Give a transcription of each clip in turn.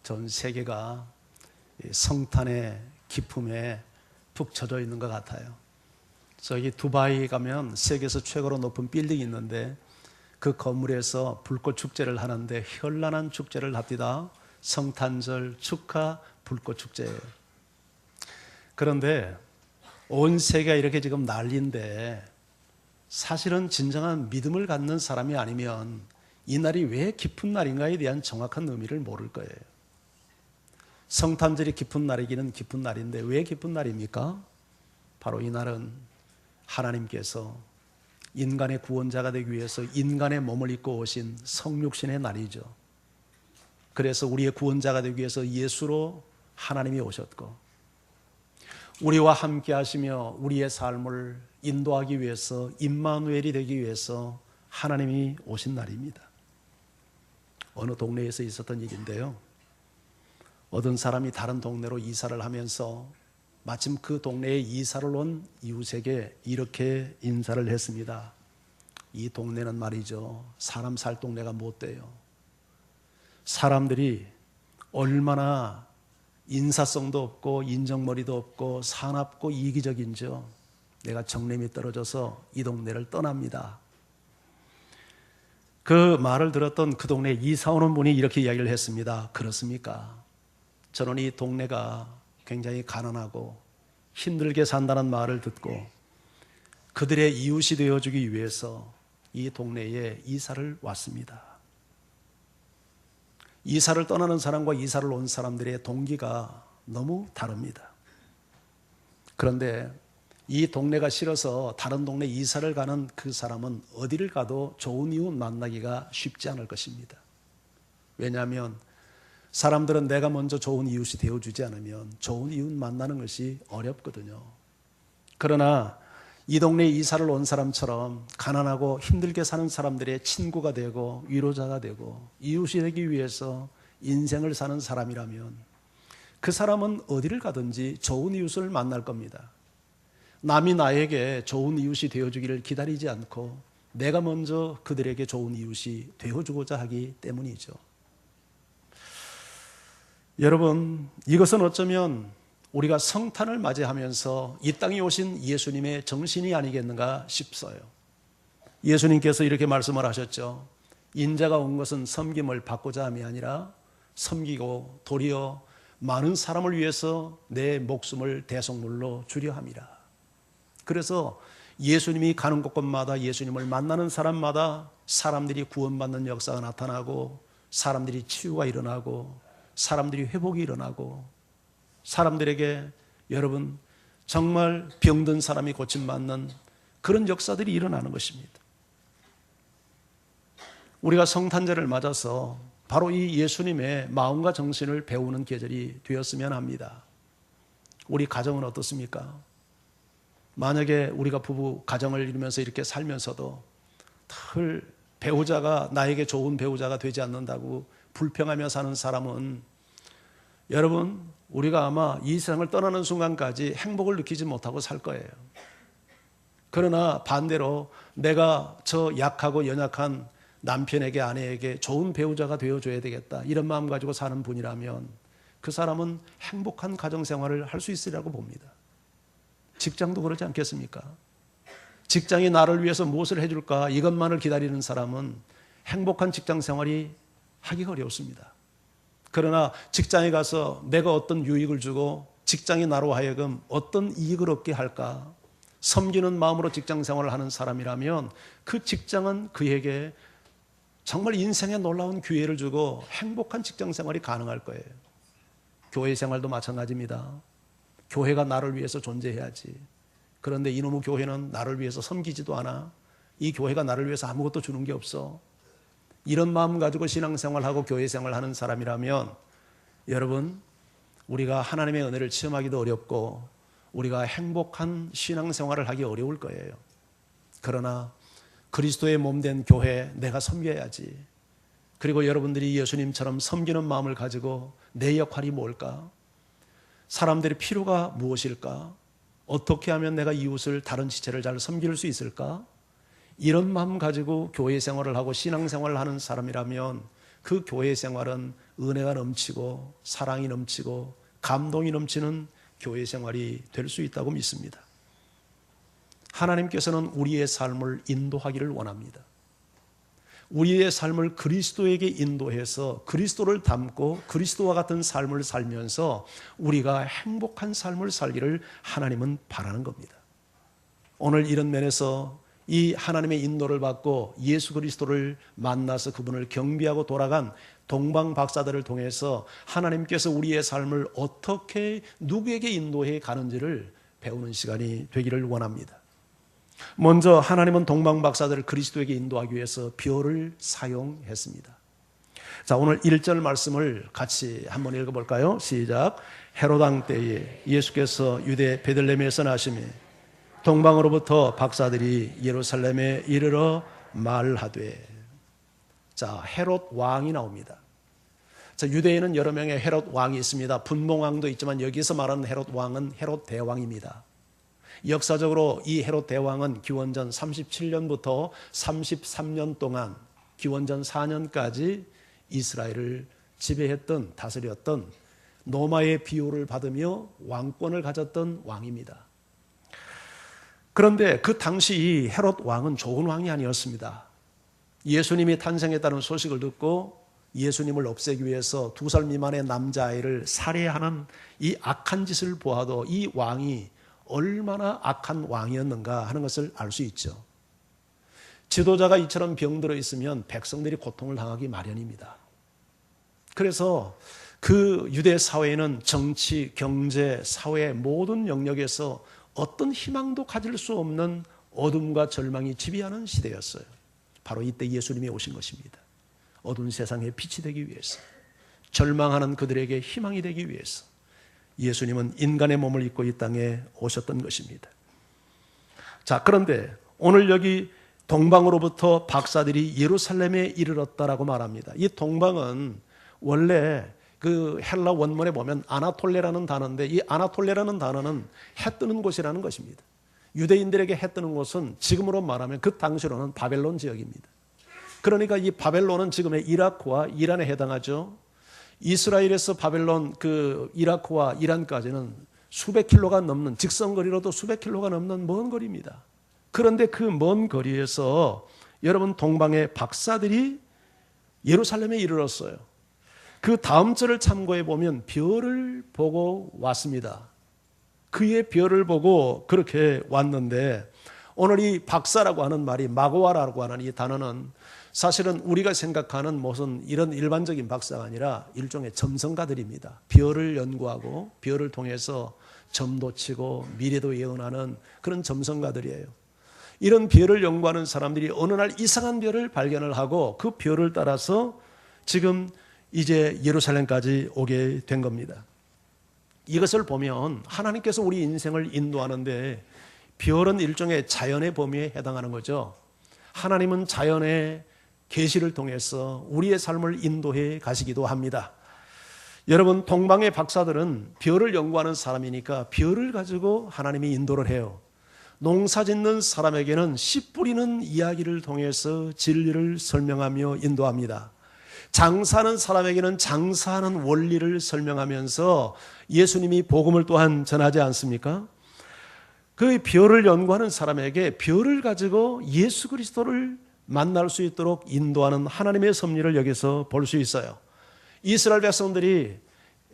전 세계가 성탄의 기쁨에 푹 젖어 있는 것 같아요. 저기 두바이 가면 세계에서 최고로 높은 빌딩이 있는데 그 건물에서 불꽃 축제를 하는데 현란한 축제를 합니다. 성탄절 축하 불꽃 축제예요. 그런데 온 세계가 이렇게 지금 난리인데 사실은 진정한 믿음을 갖는 사람이 아니면 이 날이 왜 기쁜 날인가에 대한 정확한 의미를 모를 거예요. 성탄절이 기쁜 날이기는 기쁜 날인데 왜 기쁜 날입니까? 바로 이 날은 하나님께서 인간의 구원자가 되기 위해서 인간의 몸을 입고 오신 성육신의 날이죠. 그래서 우리의 구원자가 되기 위해서 예수로 하나님이 오셨고 우리와 함께 하시며 우리의 삶을 인도하기 위해서 임마누엘이 되기 위해서 하나님이 오신 날입니다. 어느 동네에서 있었던 일인데요. 어떤 사람이 다른 동네로 이사를 하면서 마침 그 동네에 이사를 온 이웃에게 이렇게 인사를 했습니다. 이 동네는 말이죠, 사람 살 동네가 못 돼요. 사람들이 얼마나 인사성도 없고 인정머리도 없고 사납고 이기적인지요. 내가 정념이 떨어져서 이 동네를 떠납니다. 그 말을 들었던 그 동네에 이사 오는 분이 이렇게 이야기를 했습니다. 그렇습니까? 저는 이 동네가 굉장히 가난하고 힘들게 산다는 말을 듣고 그들의 이웃이 되어주기 위해서 이 동네에 이사를 왔습니다. 이사를 떠나는 사람과 이사를 온 사람들의 동기가 너무 다릅니다. 그런데 이 동네가 싫어서 다른 동네 이사를 가는 그 사람은 어디를 가도 좋은 이웃 만나기가 쉽지 않을 것입니다. 왜냐하면 사람들은 내가 먼저 좋은 이웃이 되어주지 않으면 좋은 이웃 만나는 것이 어렵거든요. 그러나 이 동네에 이사를 온 사람처럼 가난하고 힘들게 사는 사람들의 친구가 되고 위로자가 되고 이웃이 되기 위해서 인생을 사는 사람이라면 그 사람은 어디를 가든지 좋은 이웃을 만날 겁니다. 남이 나에게 좋은 이웃이 되어주기를 기다리지 않고 내가 먼저 그들에게 좋은 이웃이 되어주고자 하기 때문이죠. 여러분, 이것은 어쩌면 우리가 성탄을 맞이하면서 이 땅에 오신 예수님의 정신이 아니겠는가 싶어요. 예수님께서 이렇게 말씀을 하셨죠. 인자가 온 것은 섬김을 받고자 함이 아니라 섬기고 도리어 많은 사람을 위해서 내 목숨을 대속물로 주려 함이라. 그래서 예수님이 가는 곳곳마다 예수님을 만나는 사람마다 사람들이 구원받는 역사가 나타나고 사람들이 치유가 일어나고 사람들이 회복이 일어나고 사람들에게 여러분 정말 병든 사람이 고침받는 그런 역사들이 일어나는 것입니다. 우리가 성탄절을 맞아서 바로 이 예수님의 마음과 정신을 배우는 계절이 되었으면 합니다. 우리 가정은 어떻습니까? 만약에 우리가 부부 가정을 이루면서 이렇게 살면서도 늘 배우자가 나에게 좋은 배우자가 되지 않는다고 불평하며 사는 사람은 여러분 우리가 아마 이 세상을 떠나는 순간까지 행복을 느끼지 못하고 살 거예요. 그러나 반대로 내가 저 약하고 연약한 남편에게 아내에게 좋은 배우자가 되어줘야 되겠다 이런 마음 가지고 사는 분이라면 그 사람은 행복한 가정생활을 할 수 있으리라고 봅니다. 직장도 그렇지 않겠습니까? 직장이 나를 위해서 무엇을 해줄까 이것만을 기다리는 사람은 행복한 직장생활이 하기가 어렵습니다. 그러나 직장에 가서 내가 어떤 유익을 주고 직장이 나로 하여금 어떤 이익을 얻게 할까 섬기는 마음으로 직장생활을 하는 사람이라면 그 직장은 그에게 정말 인생에 놀라운 기회를 주고 행복한 직장생활이 가능할 거예요. 교회 생활도 마찬가지입니다. 교회가 나를 위해서 존재해야지. 그런데 이놈의 교회는 나를 위해서 섬기지도 않아. 이 교회가 나를 위해서 아무것도 주는 게 없어. 이런 마음 가지고 신앙생활하고 교회생활하는 사람이라면 여러분 우리가 하나님의 은혜를 체험하기도 어렵고 우리가 행복한 신앙생활을 하기 어려울 거예요. 그러나 그리스도의 몸된 교회 내가 섬겨야지. 그리고 여러분들이 예수님처럼 섬기는 마음을 가지고 내 역할이 뭘까? 사람들의 필요가 무엇일까? 어떻게 하면 내가 이웃을 다른 지체를 잘 섬길 수 있을까? 이런 마음 가지고 교회 생활을 하고 신앙 생활을 하는 사람이라면 그 교회 생활은 은혜가 넘치고 사랑이 넘치고 감동이 넘치는 교회 생활이 될 수 있다고 믿습니다. 하나님께서는 우리의 삶을 인도하기를 원합니다. 우리의 삶을 그리스도에게 인도해서 그리스도를 닮고 그리스도와 같은 삶을 살면서 우리가 행복한 삶을 살기를 하나님은 바라는 겁니다. 오늘 이런 면에서 이 하나님의 인도를 받고 예수 그리스도를 만나서 그분을 경배하고 돌아간 동방 박사들을 통해서 하나님께서 우리의 삶을 어떻게 누구에게 인도해 가는지를 배우는 시간이 되기를 원합니다. 먼저 하나님은 동방 박사들을 그리스도에게 인도하기 위해서 별을 사용했습니다. 자, 오늘 1절 말씀을 같이 한번 읽어볼까요? 시작. 헤롯 왕 때에 예수께서 유대 베들레헴에서 나시매 동방으로부터 박사들이 예루살렘에 이르러 말하되. 자, 헤롯 왕이 나옵니다. 자, 유대에는 여러 명의 헤롯 왕이 있습니다. 분봉왕도 있지만 여기서 말하는 헤롯 왕은 헤롯 대왕입니다. 역사적으로 이 헤롯 대왕은 기원전 37년부터 33년 동안 기원전 4년까지 이스라엘을 지배했던, 다스렸던, 로마의 비호를 받으며 왕권을 가졌던 왕입니다. 그런데 그 당시 이 헤롯 왕은 좋은 왕이 아니었습니다. 예수님이 탄생했다는 소식을 듣고 예수님을 없애기 위해서 2살 미만의 남자아이를 살해하는 이 악한 짓을 보아도 이 왕이 얼마나 악한 왕이었는가 하는 것을 알 수 있죠. 지도자가 이처럼 병들어 있으면 백성들이 고통을 당하기 마련입니다. 그래서 그 유대 사회에는 정치, 경제, 사회 모든 영역에서 어떤 희망도 가질 수 없는 어둠과 절망이 지배하는 시대였어요. 바로 이때 예수님이 오신 것입니다. 어두운 세상에 빛이 되기 위해서, 절망하는 그들에게 희망이 되기 위해서 예수님은 인간의 몸을 입고 이 땅에 오셨던 것입니다. 자, 그런데 오늘 여기 동방으로부터 박사들이 예루살렘에 이르렀다라고 말합니다. 이 동방은 원래 그 헬라 원문에 보면 아나톨레라는 단어인데 이 아나톨레라는 단어는 해 뜨는 곳이라는 것입니다. 유대인들에게 해 뜨는 곳은 지금으로 말하면 그 당시로는 바벨론 지역입니다. 그러니까 이 바벨론은 지금의 이라크와 이란에 해당하죠. 이스라엘에서 바벨론 그 이라크와 이란까지는 수백 킬로가 넘는, 직선거리로도 수백 킬로가 넘는 먼 거리입니다. 그런데 그 먼 거리에서 여러분 동방의 박사들이 예루살렘에 이르렀어요. 그 다음 절을 참고해 보면 별을 보고 왔습니다. 그의 별을 보고 그렇게 왔는데 오늘 이 박사라고 하는 말이 마고아라고 하는 이 단어는 사실은 우리가 생각하는 무슨 이런 일반적인 박사가 아니라 일종의 점성가들입니다. 별을 연구하고 별을 통해서 점도 치고 미래도 예언하는 그런 점성가들이에요. 이런 별을 연구하는 사람들이 어느 날 이상한 별을 발견을 하고 그 별을 따라서 지금 이제 예루살렘까지 오게 된 겁니다. 이것을 보면 하나님께서 우리 인생을 인도하는데 별은 일종의 자연의 범위에 해당하는 거죠. 하나님은 자연의 계시를 통해서 우리의 삶을 인도해 가시기도 합니다. 여러분 동방의 박사들은 별을 연구하는 사람이니까 별을 가지고 하나님이 인도를 해요. 농사 짓는 사람에게는 씨 뿌리는 이야기를 통해서 진리를 설명하며 인도합니다. 장사하는 사람에게는 장사하는 원리를 설명하면서 예수님이 복음을 또한 전하지 않습니까? 그 별을 연구하는 사람에게 별을 가지고 예수 그리스도를 만날 수 있도록 인도하는 하나님의 섭리를 여기서 볼 수 있어요. 이스라엘 백성들이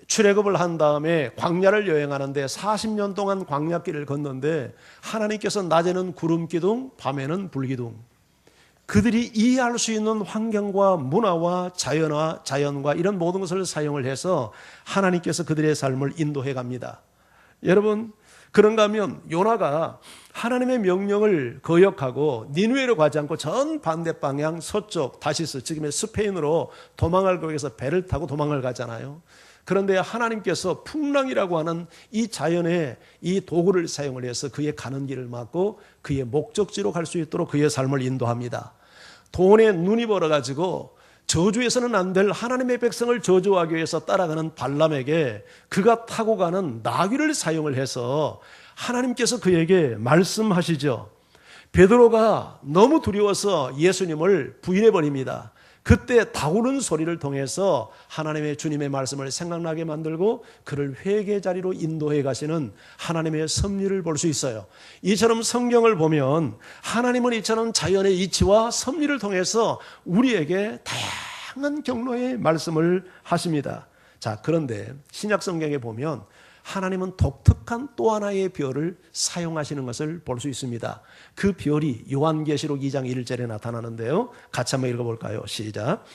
출애굽을 한 다음에 광야를 여행하는데 40년 동안 광야길을 걷는데 하나님께서 낮에는 구름기둥, 밤에는 불기둥, 그들이 이해할 수 있는 환경과 문화와 자연과 이런 모든 것을 사용을 해서 하나님께서 그들의 삶을 인도해 갑니다. 여러분 그런가 하면 요나가 하나님의 명령을 거역하고 니느웨로 가지 않고 전 반대 방향 서쪽 다시스, 지금의 스페인으로 도망을 가기 위해서 배를 타고 도망을 가잖아요. 그런데 하나님께서 풍랑이라고 하는 이 자연의 이 도구를 사용을 해서 그의 가는 길을 막고 그의 목적지로 갈 수 있도록 그의 삶을 인도합니다. 돈에 눈이 벌어가지고 저주해서는 안 될 하나님의 백성을 저주하기 위해서 따라가는 발람에게 그가 타고 가는 나귀를 사용을 해서 하나님께서 그에게 말씀하시죠. 베드로가 너무 두려워서 예수님을 부인해 버립니다. 그때 다구는 소리를 통해서 하나님의 주님의 말씀을 생각나게 만들고 그를 회개 자리로 인도해 가시는 하나님의 섭리를 볼 수 있어요. 이처럼 성경을 보면 하나님은 이처럼 자연의 이치와 섭리를 통해서 우리에게 다양한 경로의 말씀을 하십니다. 자, 그런데 신약 성경에 보면 하나님은 독특한 또 하나의 별을 사용하시는 것을 볼 수 있습니다. 그 별이 요한계시록 2장 1절에 나타나는데요. 같이 한번 읽어볼까요? 시작.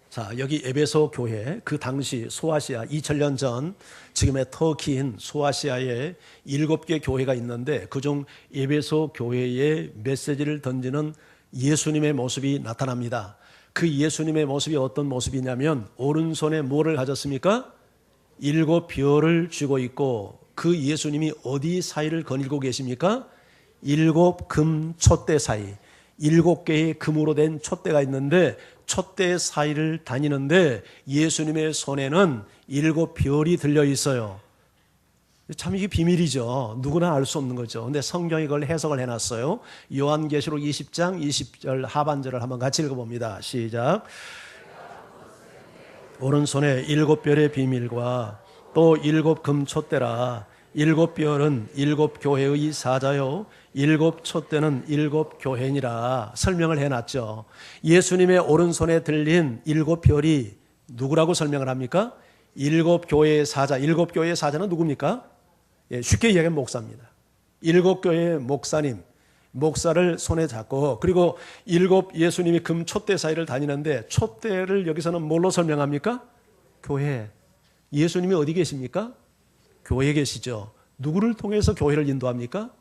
자, 여기 에베소 교회, 그 당시 소아시아 2000년 전 지금의 터키인 소아시아에 7개 교회가 있는데 그중 에베소 교회의 메시지를 던지는 예수님의 모습이 나타납니다. 그 예수님의 모습이 어떤 모습이냐면 오른손에 뭐를 가졌습니까? 7별을 쥐고 있고 그 예수님이 어디 사이를 거닐고 계십니까? 7금 촛대 사이, 7개의 금으로 된 촛대가 있는데 촛대 사이를 다니는데 예수님의 손에는 7별이 들려 있어요. 참 이게 비밀이죠. 누구나 알 수 없는 거죠. 근데 성경이 그걸 해석을 해놨어요. 요한계시록 20장 20절 하반절을 한번 같이 읽어봅니다. 시작. 오른손에 7별의 비밀과 또 7금 촛대라. 7별은 7교회의 사자요 7촛대는 7교회니라 설명을 해놨죠. 예수님의 오른손에 들린 7별이 누구라고 설명을 합니까? 7교회의 사자. 7교회의 사자는 누굽니까? 예, 쉽게 이야기하면 목사입니다. 7교회의 목사님, 목사를 손에 잡고 그리고 7 예수님이 금 촛대 사이를 다니는데 촛대를 여기서는 뭘로 설명합니까? 교회. 예수님이 어디 계십니까? 교회에 계시죠. 누구를 통해서 교회를 인도합니까?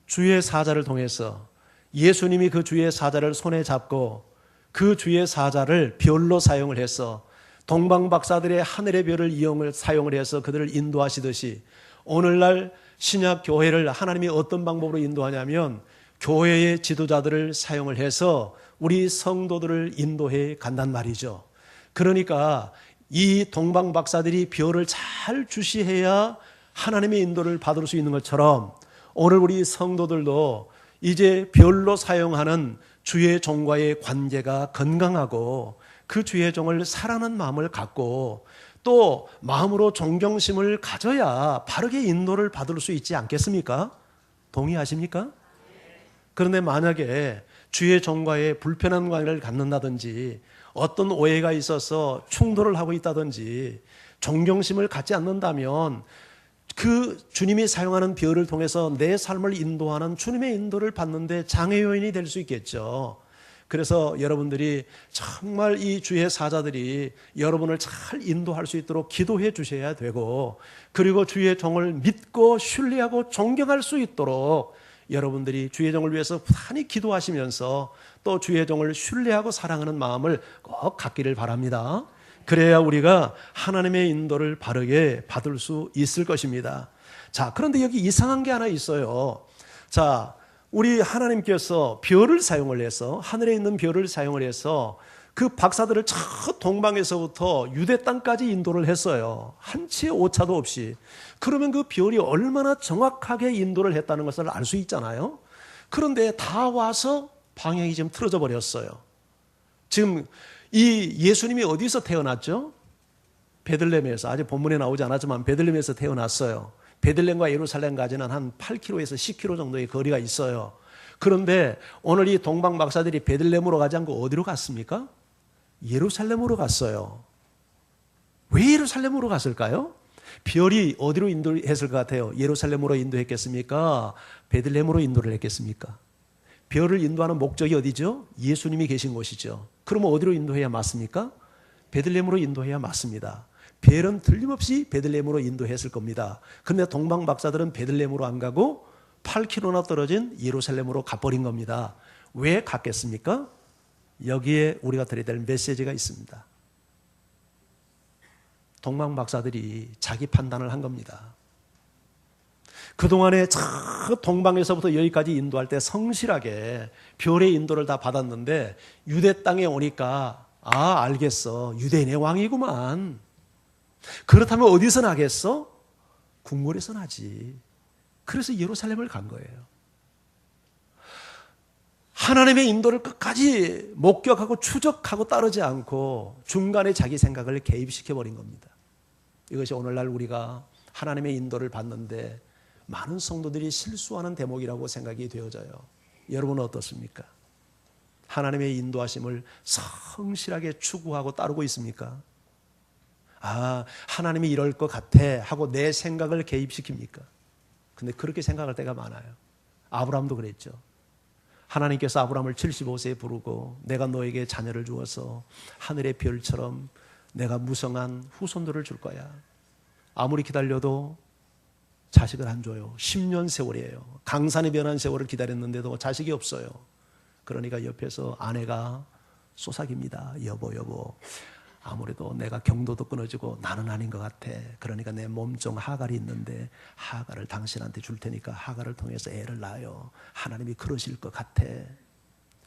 주의 사자를 통해서. 예수님이 그 주의 사자를 손에 잡고 그 주의 사자를 별로 사용을 해서 동방박사들의 하늘의 별을 사용을 해서 그들을 인도하시듯이 오늘날 신약 교회를 하나님이 어떤 방법으로 인도하냐면 교회의 지도자들을 사용을 해서 우리 성도들을 인도해 간단 말이죠. 그러니까 이 동방박사들이 별을 잘 주시해야 하나님의 인도를 받을 수 있는 것처럼 오늘 우리 성도들도 이제 별로 사용하는 주의 종과의 관계가 건강하고 그 주의 종을 사랑하는 마음을 갖고 또 마음으로 존경심을 가져야 바르게 인도를 받을 수 있지 않겠습니까? 동의하십니까? 그런데 만약에 주의 종과의 불편한 관계를 갖는다든지 어떤 오해가 있어서 충돌을 하고 있다든지 존경심을 갖지 않는다면 그 주님이 사용하는 별을 통해서 내 삶을 인도하는 주님의 인도를 받는데 장애 요인이 될 수 있겠죠. 그래서 여러분들이 정말 이 주의 사자들이 여러분을 잘 인도할 수 있도록 기도해 주셔야 되고 그리고 주의 종을 믿고 신뢰하고 존경할 수 있도록 여러분들이 주의 종을 위해서 부단히 기도하시면서 또 주의 종을 신뢰하고 사랑하는 마음을 꼭 갖기를 바랍니다. 그래야 우리가 하나님의 인도를 바르게 받을 수 있을 것입니다. 자, 그런데 여기 이상한 게 하나 있어요. 자, 우리 하나님께서 별을 사용을 해서 하늘에 있는 별을 사용을 해서 그 박사들을 저 동방에서부터 유대 땅까지 인도를 했어요. 한치의 오차도 없이. 그러면 그 별이 얼마나 정확하게 인도를 했다는 것을 알 수 있잖아요. 그런데 다 와서 방향이 지금 틀어져 버렸어요. 지금 이 예수님이 어디서 태어났죠? 베들레헴에서. 아직 본문에 나오지 않았지만 베들레헴에서 태어났어요. 베들레헴과 예루살렘까지는 한 8km에서 10km 정도의 거리가 있어요. 그런데 오늘 이 동방 박사들이 베들레헴으로 가지 않고 어디로 갔습니까? 예루살렘으로 갔어요. 왜 예루살렘으로 갔을까요? 별이 어디로 인도했을 것 같아요? 예루살렘으로 인도했겠습니까? 베들레헴으로 인도를 했겠습니까? 별을 인도하는 목적이 어디죠? 예수님이 계신 곳이죠. 그러면 어디로 인도해야 맞습니까? 베들레헴으로 인도해야 맞습니다. 별은 틀림없이 베들레헴으로 인도했을 겁니다. 그런데 동방 박사들은 베들레헴으로 안 가고 8km나 떨어진 예루살렘으로 가버린 겁니다. 왜 갔겠습니까? 여기에 우리가 드려야 될 메시지가 있습니다. 동방 박사들이 자기 판단을 한 겁니다. 그동안에 저 동방에서부터 여기까지 인도할 때 성실하게 별의 인도를 다 받았는데 유대 땅에 오니까 알겠어. 유대인의 왕이구만. 그렇다면 어디서 나겠어? 궁궐에서 나지. 그래서 예루살렘을 간 거예요. 하나님의 인도를 끝까지 목격하고 추적하고 따르지 않고 중간에 자기 생각을 개입시켜버린 겁니다. 이것이 오늘날 우리가 하나님의 인도를 받는데 많은 성도들이 실수하는 대목이라고 생각이 되어져요. 여러분은 어떻습니까? 하나님의 인도하심을 성실하게 추구하고 따르고 있습니까? 아, 하나님이 이럴 것 같아 하고 내 생각을 개입시킵니까? 근데 그렇게 생각할 때가 많아요. 아브라함도 그랬죠. 하나님께서 아브라함을 75세에 부르고 내가 너에게 자녀를 주어서 하늘의 별처럼 내가 무성한 후손들을 줄 거야. 아무리 기다려도 자식을 안 줘요. 10년 세월이에요. 강산이 변한 세월을 기다렸는데도 자식이 없어요. 그러니까 옆에서 아내가 속삭입니다. 여보, 아무래도 내가 경도도 끊어지고 나는 아닌 것 같아. 그러니까 내 몸종 하갈이 있는데 하갈을 당신한테 줄 테니까 하갈을 통해서 애를 낳아요. 하나님이 그러실 것 같아.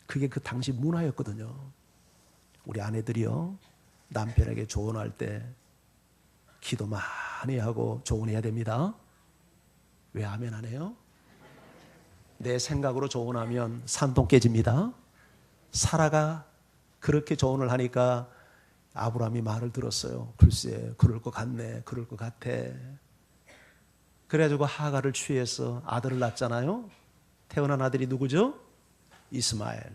그게 그 당시 문화였거든요. 우리 아내들이요, 남편에게 조언할 때 기도 많이 하고 조언해야 됩니다. 왜 아멘 안 해요? 내 생각으로 조언하면 산동 깨집니다. 사라가 그렇게 조언을 하니까 아브라함이 말을 들었어요. 글쎄, 그럴 것 같네, 그럴 것 같아. 그래가지고 하갈을 취해서 아들을 낳았잖아요. 태어난 아들이 누구죠? 이스마엘.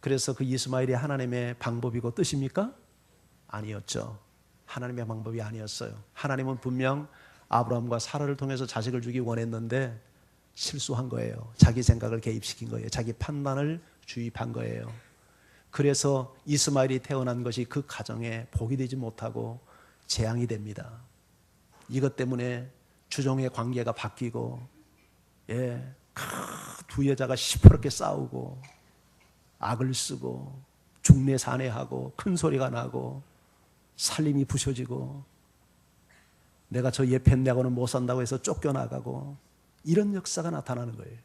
그래서 그 이스마엘이 하나님의 방법이고 뜻입니까? 아니었죠. 하나님의 방법이 아니었어요. 하나님은 분명 아브라함과 사라를 통해서 자식을 주기 원했는데 실수한 거예요. 자기 생각을 개입시킨 거예요. 자기 판단을 주입한 거예요. 그래서 이스마엘이 태어난 것이 그 가정에 복이 되지 못하고 재앙이 됩니다. 이것 때문에 주종의 관계가 바뀌고, 두 여자가 시퍼렇게 싸우고 악을 쓰고 중내산해하고 큰 소리가 나고 살림이 부셔지고 내가 저 예편내고는 못 산다고 해서 쫓겨나가고 이런 역사가 나타나는 거예요.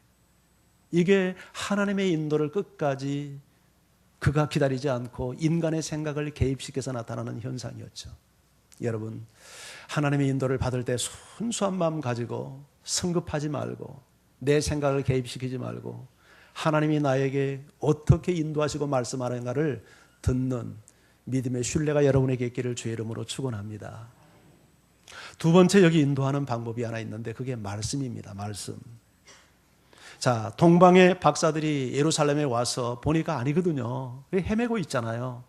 이게 하나님의 인도를 끝까지 그가 기다리지 않고 인간의 생각을 개입시켜서 나타나는 현상이었죠. 여러분, 하나님의 인도를 받을 때 순수한 마음 가지고 성급하지 말고 내 생각을 개입시키지 말고 하나님이 나에게 어떻게 인도하시고 말씀하는가를 듣는 믿음의 신뢰가 여러분에게 있기를 주의 이름으로 축원합니다. 두 번째, 여기 인도하는 방법이 하나 있는데 그게 말씀입니다. 말씀. 자, 동방의 박사들이 예루살렘에 와서 보니까 아니거든요. 헤매고 있잖아요.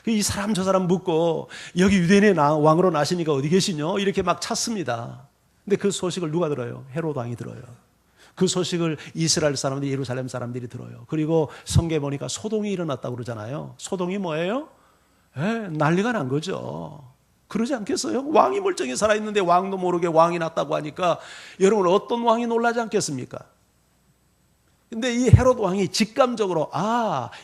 이 사람 저 사람 묻고 여기 유대인의 왕으로 나시니까 어디 계시뇨? 이렇게 막 찾습니다. 근데 그 소식을 누가 들어요? 헤롯 왕이 들어요. 그 소식을 이스라엘 사람들이, 예루살렘 사람들이 들어요. 그리고 성경에 보니까 소동이 일어났다고 그러잖아요. 소동이 뭐예요? 난리가 난 거죠. 그러지 않겠어요? 왕이 멀쩡히 살아있는데 왕도 모르게 왕이 났다고 하니까 여러분 어떤 왕이 놀라지 않겠습니까? 근데 이 헤롯 왕이 직감적으로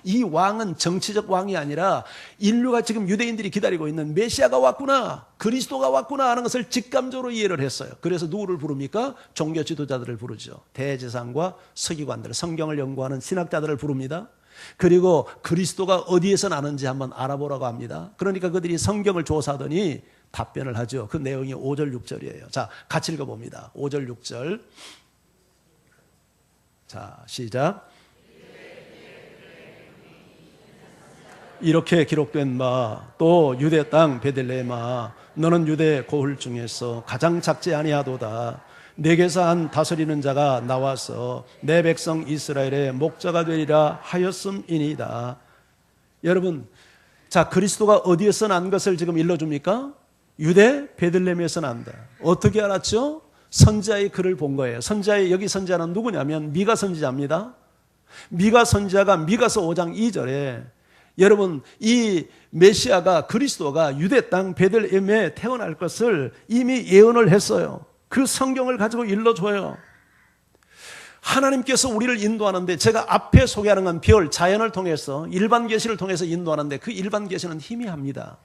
이 왕은 정치적 왕이 아니라 인류가 지금 유대인들이 기다리고 있는 메시아가 왔구나, 그리스도가 왔구나 하는 것을 직감적으로 이해를 했어요. 그래서 누구를 부릅니까? 종교 지도자들을 부르죠. 대제사장과 서기관들, 성경을 연구하는 신학자들을 부릅니다. 그리고 그리스도가 어디에서 나는지 한번 알아보라고 합니다. 그러니까 그들이 성경을 조사하더니 답변을 하죠. 그 내용이 5절 6절이에요. 자, 같이 읽어봅니다. 5절 6절. 자, 시작. 이렇게 기록된 바 또 유대 땅 베들레헴아, 너는 유대 고을 중에서 가장 작지 아니하도다. 내게서 한 다스리는 자가 나와서 내 백성 이스라엘의 목자가 되리라 하였음이니이다. 여러분, 자, 그리스도가 어디에서 난 것을 지금 일러줍니까? 유대 베들레헴에서 난다. 어떻게 알았죠? 선지자의 글을 본 거예요. 여기 선지자는 누구냐면 미가 선지자입니다. 미가 선지자가 미가서 5장 2절에 여러분, 이 메시아가, 그리스도가 유대 땅 베들레헴에 태어날 것을 이미 예언을 했어요. 그 성경을 가지고 일러줘요. 하나님께서 우리를 인도하는데, 제가 앞에 소개하는 건 별, 자연을 통해서, 일반 계시를 통해서 인도하는데 그 일반 계시는 희미합니다.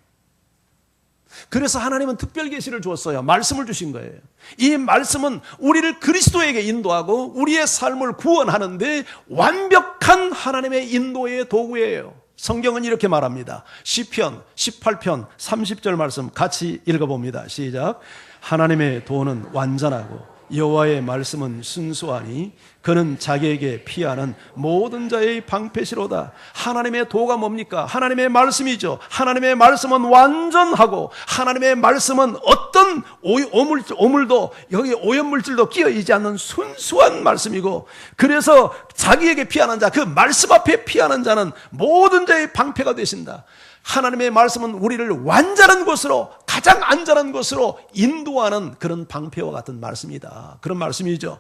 그래서 하나님은 특별 계시를 주었어요. 말씀을 주신 거예요. 이 말씀은 우리를 그리스도에게 인도하고 우리의 삶을 구원하는데 완벽한 하나님의 인도의 도구예요. 성경은 이렇게 말합니다. 시편 18편 30절 말씀 같이 읽어봅니다. 시작. 하나님의 도는 완전하고 여호와의 말씀은 순수하니 그는 자기에게 피하는 모든 자의 방패시로다. 하나님의 도가 뭡니까? 하나님의 말씀이죠. 하나님의 말씀은 완전하고 하나님의 말씀은 어떤 오물도 여기 오염물질도 끼어있지 않는 순수한 말씀이고, 그래서 자기에게 피하는 자, 그 말씀 앞에 피하는 자는 모든 자의 방패가 되신다. 하나님의 말씀은 우리를 완전한 곳으로, 가장 안전한 곳으로 인도하는 그런 방패와 같은 말씀이다. 그런 말씀이죠.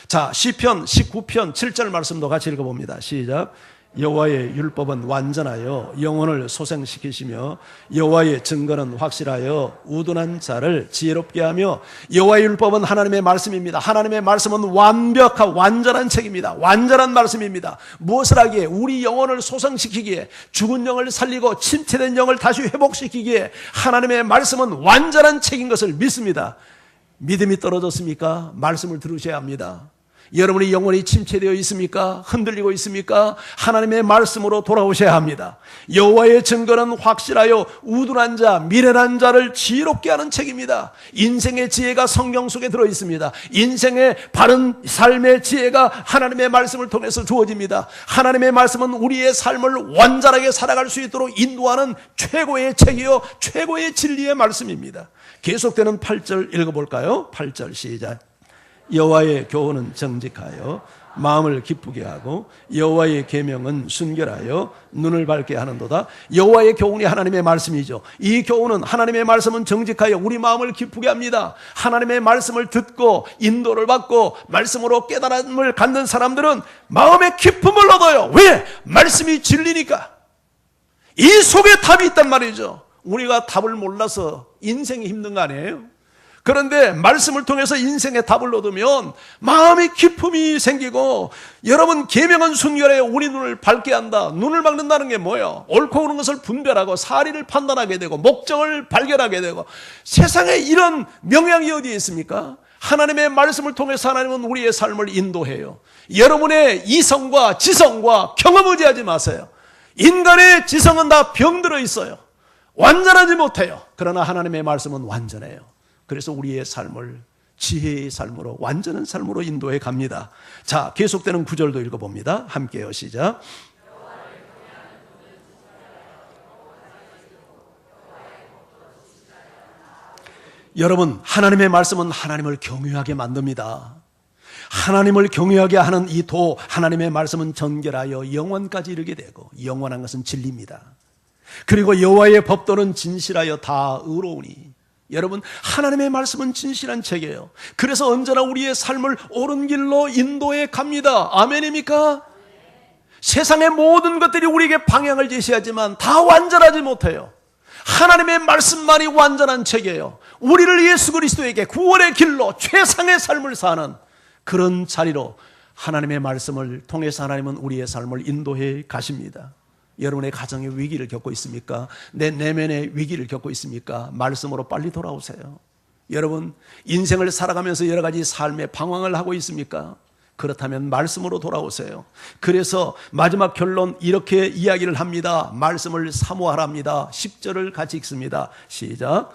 자, 시편 19편 7절 말씀도 같이 읽어봅니다. 시작. 여호와의 율법은 완전하여 영혼을 소생시키시며 여호와의 증거는 확실하여 우둔한 자를 지혜롭게 하며. 여호와의 율법은 하나님의 말씀입니다. 하나님의 말씀은 완벽하고 완전한 책입니다. 완전한 말씀입니다. 무엇을 하기에? 우리 영혼을 소생시키기에, 죽은 영을 살리고 침체된 영을 다시 회복시키기에 하나님의 말씀은 완전한 책인 것을 믿습니다. 믿음이 떨어졌습니까? 말씀을 들으셔야 합니다. 여러분의 영혼이 침체되어 있습니까? 흔들리고 있습니까? 하나님의 말씀으로 돌아오셔야 합니다. 여호와의 증거는 확실하여 우둔한 자, 미련한 자를 지혜롭게 하는 책입니다. 인생의 지혜가 성경 속에 들어있습니다. 인생의 바른 삶의 지혜가 하나님의 말씀을 통해서 주어집니다. 하나님의 말씀은 우리의 삶을 완전하게 살아갈 수 있도록 인도하는 최고의 책이요 최고의 진리의 말씀입니다. 계속되는 8절 읽어볼까요? 8절 시작. 여호와의 교훈은 정직하여 마음을 기쁘게 하고 여호와의 계명은 순결하여 눈을 밝게 하는도다. 여호와의 교훈이 하나님의 말씀이죠. 이 교훈은, 하나님의 말씀은 정직하여 우리 마음을 기쁘게 합니다. 하나님의 말씀을 듣고 인도를 받고 말씀으로 깨달음을 갖는 사람들은 마음의 기쁨을 얻어요. 왜? 말씀이 진리니까. 이 속에 답이 있단 말이죠. 우리가 답을 몰라서 인생이 힘든 거 아니에요? 그런데 말씀을 통해서 인생의 답을 얻으면 마음의 기쁨이 생기고, 여러분, 계명은 순결해요. 우리 눈을 밝게 한다. 눈을 막는다는 게 뭐예요? 옳고 그른 것을 분별하고 사리를 판단하게 되고 목적을 발견하게 되고. 세상에 이런 명령이 어디에 있습니까? 하나님의 말씀을 통해서 하나님은 우리의 삶을 인도해요. 여러분의 이성과 지성과 경험 의지하지 마세요. 인간의 지성은 다 병들어 있어요. 완전하지 못해요. 그러나 하나님의 말씀은 완전해요. 그래서 우리의 삶을 지혜의 삶으로, 완전한 삶으로 인도해 갑니다. 자, 계속되는 구절도 읽어봅니다. 함께요. 시작. 여러분, 하나님의 말씀은 하나님을 경외하게 만듭니다. 하나님을 경외하게 하는 이 도, 하나님의 말씀은 전결하여 영원까지 이르게 되고, 영원한 것은 진리입니다. 그리고 여호와의 법도는 진실하여 다 의로우니. 여러분, 하나님의 말씀은 진실한 책이에요. 그래서 언제나 우리의 삶을 옳은 길로 인도해 갑니다. 아멘입니까? 세상의 모든 것들이 우리에게 방향을 제시하지만 다 완전하지 못해요. 하나님의 말씀만이 완전한 책이에요. 우리를 예수 그리스도에게 구원의 길로 최상의 삶을 사는 그런 자리로 하나님의 말씀을 통해서 하나님은 우리의 삶을 인도해 가십니다. 여러분의 가정에 위기를 겪고 있습니까? 내 내면의 위기를 겪고 있습니까? 말씀으로 빨리 돌아오세요. 여러분, 인생을 살아가면서 여러 가지 삶의 방황을 하고 있습니까? 그렇다면 말씀으로 돌아오세요. 그래서 마지막 결론 이렇게 이야기를 합니다. 말씀을 사모하랍니다. 10절을 같이 읽습니다. 시작.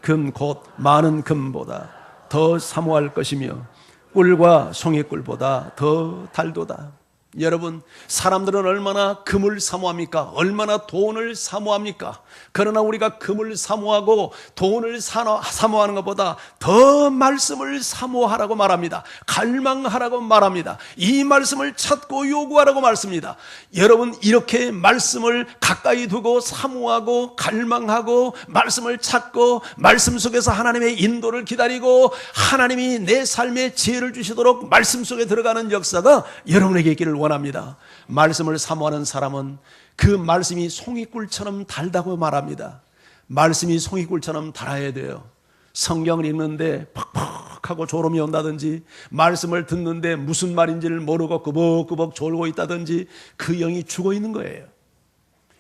금 곧 많은 금보다 더 사모할 것이며 꿀과 송이꿀보다 더 달도다. 여러분, 사람들은 얼마나 금을 사모합니까? 얼마나 돈을 사모합니까? 그러나 우리가 금을 사모하고 돈을 사모하는 것보다 더 말씀을 사모하라고 말합니다. 갈망하라고 말합니다. 이 말씀을 찾고 요구하라고 말씀입니다. 여러분, 이렇게 말씀을 가까이 두고 사모하고 갈망하고 말씀을 찾고 말씀 속에서 하나님의 인도를 기다리고 하나님이 내 삶에 지혜를 주시도록 말씀 속에 들어가는 역사가 여러분에게 있기를 원합니다. 말씀을 사모하는 사람은 그 말씀이 송이꿀처럼 달다고 말합니다. 말씀이 송이꿀처럼 달아야 돼요. 성경을 읽는데 퍽퍽하고 졸음이 온다든지, 말씀을 듣는데 무슨 말인지를 모르고 꾸벅꾸벅 졸고 있다든지, 그 영이 죽어 있는 거예요.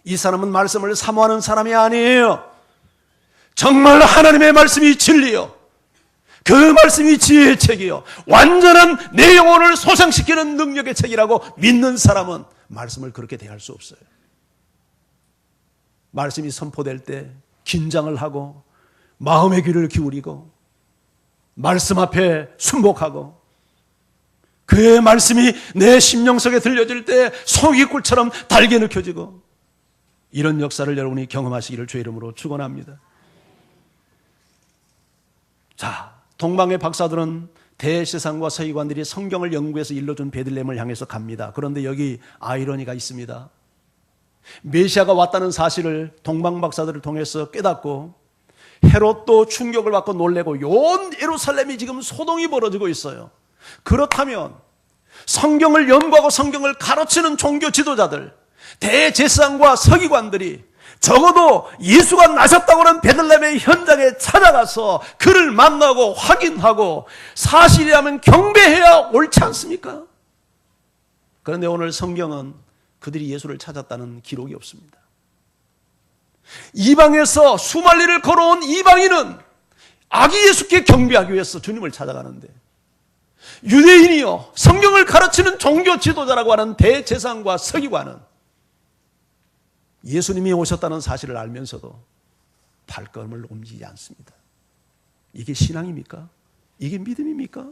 이 사람은 말씀을 사모하는 사람이 아니에요. 정말 하나님의 말씀이 진리요, 그 말씀이 지혜의 책이요, 완전한 내 영혼을 소생시키는 능력의 책이라고 믿는 사람은 말씀을 그렇게 대할 수 없어요. 말씀이 선포될 때 긴장을 하고 마음의 귀를 기울이고 말씀 앞에 순복하고 그의 말씀이 내 심령 속에 들려질 때 소위꿀처럼 달게 느껴지고 이런 역사를 여러분이 경험하시기를 주의 이름으로 축원합니다. 자, 동방의 박사들은 대제사장과 서기관들이 성경을 연구해서 일러준 베들레헴을 향해서 갑니다. 그런데 여기 아이러니가 있습니다. 메시아가 왔다는 사실을 동방 박사들을 통해서 깨닫고 헤롯도 충격을 받고 놀래고 온 예루살렘이 지금 소동이 벌어지고 있어요. 그렇다면 성경을 연구하고 성경을 가르치는 종교 지도자들, 대제사장과 서기관들이 적어도 예수가 나셨다고 하는 베들레헴의 현장에 찾아가서 그를 만나고 확인하고 사실이라면 경배해야 옳지 않습니까? 그런데 오늘 성경은 그들이 예수를 찾았다는 기록이 없습니다. 이방에서 수말리를 걸어온 이방인은 아기 예수께 경배하기 위해서 주님을 찾아가는데 유대인이요 성경을 가르치는 종교 지도자라고 하는 대제사장과 서기관은 예수님이 오셨다는 사실을 알면서도 발걸음을 옮기지 않습니다. 이게 신앙입니까? 이게 믿음입니까?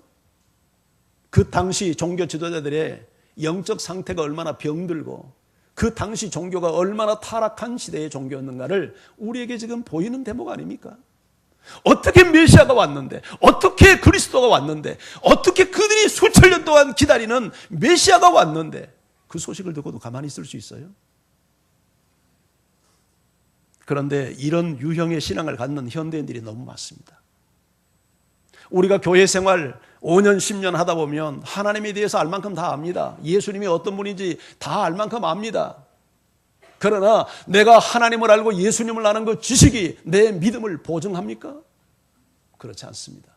그 당시 종교 지도자들의 영적 상태가 얼마나 병들고 그 당시 종교가 얼마나 타락한 시대의 종교였는가를 우리에게 지금 보이는 대목 아닙니까? 어떻게 메시아가 왔는데, 어떻게 그리스도가 왔는데, 어떻게 그들이 수천 년 동안 기다리는 메시아가 왔는데 그 소식을 듣고도 가만히 있을 수 있어요? 그런데 이런 유형의 신앙을 갖는 현대인들이 너무 많습니다. 우리가 교회 생활 5년, 10년 하다 보면 하나님에 대해서 알 만큼 다 압니다. 예수님이 어떤 분인지 다 알 만큼 압니다. 그러나 내가 하나님을 알고 예수님을 아는 그 지식이 내 믿음을 보증합니까? 그렇지 않습니다.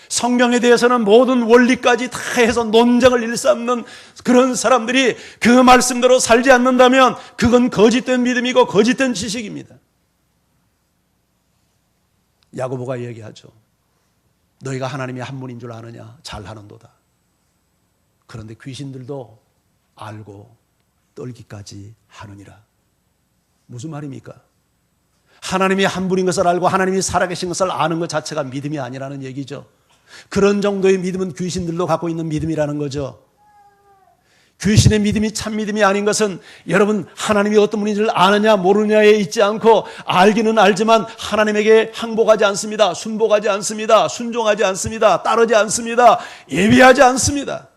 성경에 대해서는 모든 원리까지 다 해서 논쟁을 일삼는 그런 사람들이 그 말씀대로 살지 않는다면 그건 거짓된 믿음이고 거짓된 지식입니다. 야고보가 얘기하죠. 너희가 하나님이 한 분인 줄 아느냐? 잘하는도다. 그런데 귀신들도 알고 떨기까지 하느니라. 무슨 말입니까? 하나님이 한 분인 것을 알고 하나님이 살아계신 것을 아는 것 자체가 믿음이 아니라는 얘기죠. 그런 정도의 믿음은 귀신들도 갖고 있는 믿음이라는 거죠. 귀신의 믿음이 참 믿음이 아닌 것은 여러분 하나님이 어떤 분인지를 아느냐 모르느냐에 있지 않고 알기는 알지만 하나님에게 항복하지 않습니다. 순복하지 않습니다. 순종하지 않습니다. 따르지 않습니다. 예비하지 않습니다.